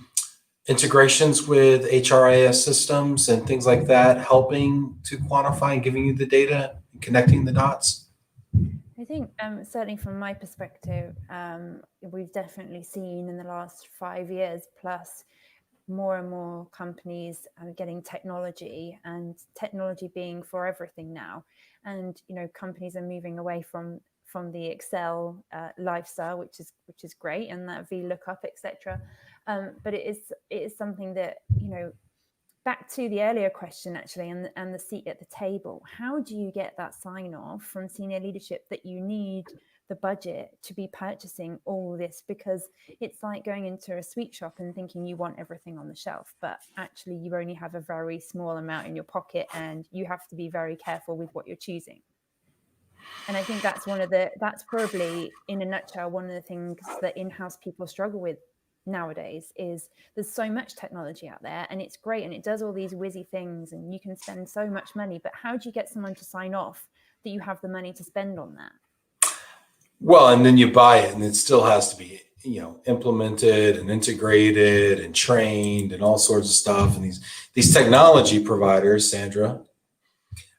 Speaker 1: integrations with HRIS systems and things like that helping to quantify and giving you the data and connecting the dots?
Speaker 3: I think certainly from my perspective, we've definitely seen in the last 5 years plus more and more companies getting technology, and technology being for everything now. And companies are moving away from the Excel lifestyle, which is great, and that VLOOKUP, etc. But it is something that back to the earlier question, actually, and the seat at the table. How do you get that sign off from senior leadership that you need the budget to be purchasing all this? Because it's like going into a sweet shop and thinking you want everything on the shelf, but actually you only have a very small amount in your pocket, and you have to be very careful with what you're choosing. And I think that's probably, in a nutshell, one of the things that in-house people struggle with nowadays. Is there's so much technology out there, and it's great, and it does all these whizzy things, and you can spend so much money, but how do you get someone to sign off that you have the money to spend on that?
Speaker 1: Well, and then you buy it, and it still has to be implemented and integrated and trained and all sorts of stuff. And these technology providers, Sandra,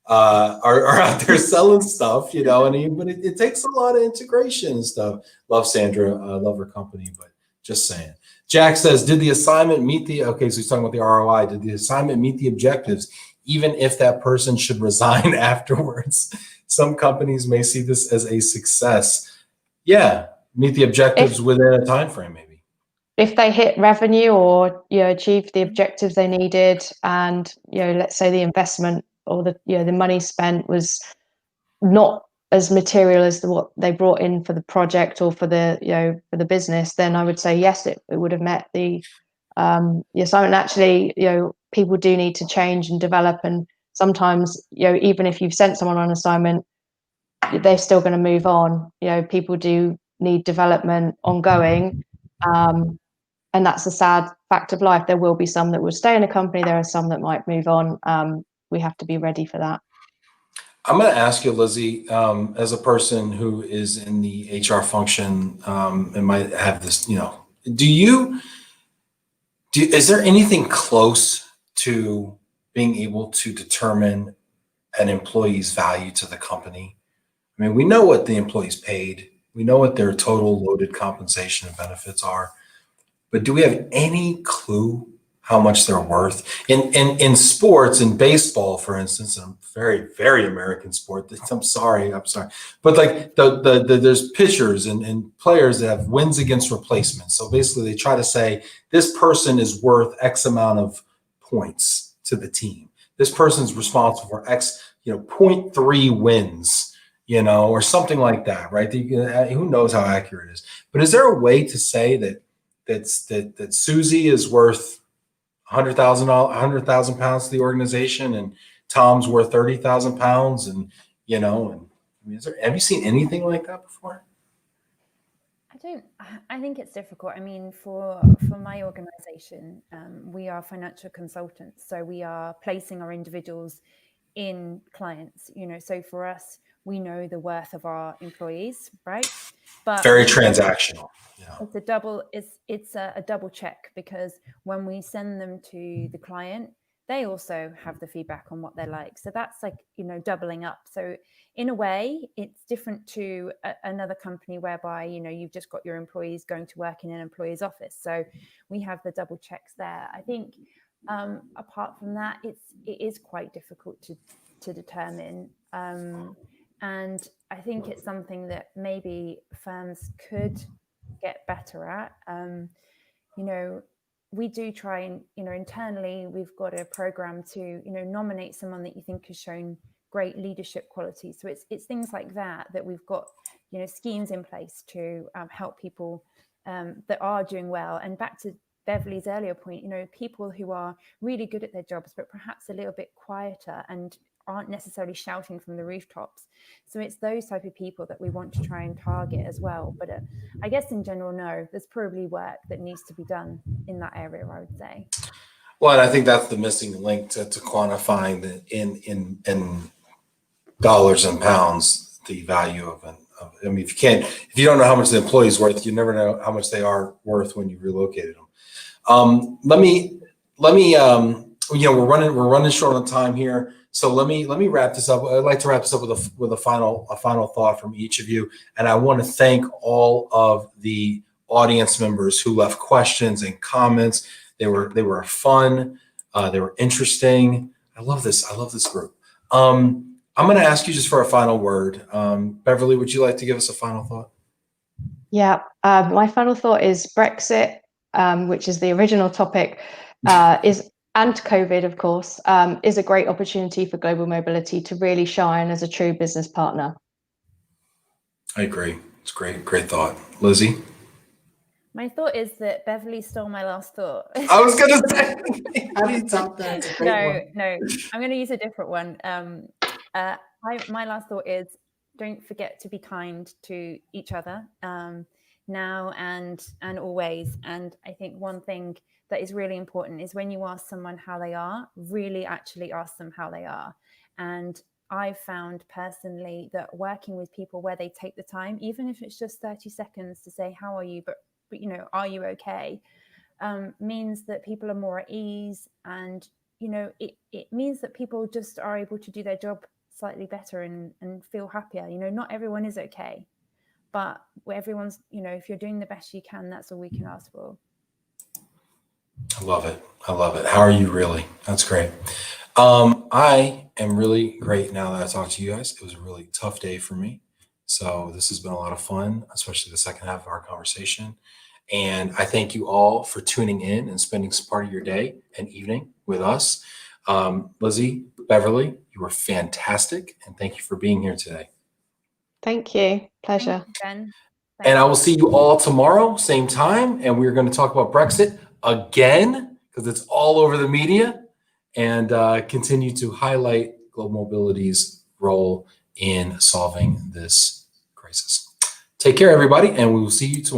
Speaker 1: are out there selling stuff, but it takes a lot of integration and stuff. Love Sandra, love her company, but just saying. Jack says, did the assignment meet so he's talking about the ROI. Did the assignment meet the objectives, even if that person should resign afterwards? Some companies may see this as a success. Yeah, meet the objectives within a time frame, maybe.
Speaker 2: If they hit revenue or achieved the objectives they needed, and let's say the investment or the money spent was not as material as what they brought in for the project or for the for the business, then I would say yes, it would have met the assignment. Actually, people do need to change and develop, and sometimes even if you've sent someone on assignment, they're still going to move on. People do need development ongoing, and that's a sad fact of life. There will be some that will stay in a company. There are some that might move on. We have to be ready for that.
Speaker 1: I'm going to ask you, Lizzie, as a person who is in the HR function and might have this, is there anything close to being able to determine an employee's value to the company? I mean, we know what the employee's paid. We know what their total loaded compensation and benefits are. But do we have any clue how much they're worth? In sports, in baseball, for instance, a very, very American sport. I'm sorry. But like there's pitchers and players that have wins against replacements. So basically they try to say this person is worth X amount of points to the team. This person's responsible for X, 0.3 wins, or something like that, right? Who knows how accurate it is? But is there a way to say that Susie is worth 100,000 pounds to the organization, and Tom's worth 30,000 pounds, and have you seen anything like that before?
Speaker 3: I think it's difficult. I mean, for my organization, we are financial consultants, so we are placing our individuals in clients. So for us, we know the worth of our employees, right? But
Speaker 1: very transactional. Yeah.
Speaker 3: It's a double check, because when we send them to the client, they also have the feedback on what they're like. So that's like, doubling up. So in a way, it's different to another company whereby, you've just got your employees going to work in an employee's office. So we have the double checks there. I think apart from that, it is quite difficult to determine. And I think it's something that maybe firms could get better at. We do try and, internally, we've got a program to, nominate someone that you think has shown great leadership qualities. So it's things like that we've got, schemes in place to help people that are doing well. And back to Beverly's earlier point, people who are really good at their jobs, but perhaps a little bit quieter and aren't necessarily shouting from the rooftops. So it's those type of people that we want to try and target as well. But I guess in general, no, there's probably work that needs to be done in that area, I would say.
Speaker 1: Well, and I think that's the missing link to quantifying in dollars and pounds the value of I mean, if you don't know how much the employee is worth, you never know how much they are worth when you relocated them. Let me we're running short on time here. So let me wrap this up. I'd like to wrap this up with a final thought from each of you. And I want to thank all of the audience members who left questions and comments. They were fun. They were interesting. I love this group. I'm going to ask you just for a final word. Beverly, would you like to give us a final thought?
Speaker 2: Yeah, my final thought is Brexit, which is the original topic, and COVID, of course, is a great opportunity for global mobility to really shine as a true business partner. I
Speaker 1: agree. It's great thought. Lizzie?
Speaker 3: My thought is that Beverly stole my last thought.
Speaker 1: I was going to say, how do you top that? It's a great one.
Speaker 3: No, I'm going to use a different one. My last thought is, don't forget to be kind to each other now and always. And I think one thing that is really important is when you ask someone how they are, really actually ask them how they are. And I've found personally that working with people where they take the time, even if it's just 30 seconds to say, how are you? But are you okay? Means that people are more at ease. And, it means that people just are able to do their job slightly better and feel happier. Not everyone is okay, but everyone's, if you're doing the best you can, that's all we can ask for.
Speaker 1: I love it. How are you really? That's great. I am really great now that I talked to you guys. It was a really tough day for me. So this has been a lot of fun, especially the second half of our conversation. And I thank you all for tuning in and spending some part of your day and evening with us. Lizzie, Beverly, you were fantastic. And thank you for being here today.
Speaker 2: Thank you. Pleasure.
Speaker 3: Thank you, Jen.
Speaker 1: And I will
Speaker 3: Thanks.
Speaker 1: see you all tomorrow, same time. And we're going to talk about Brexit again, because it's all over the media, and continue to highlight global mobility's role in solving this crisis. Take care, everybody, and we will see you tomorrow.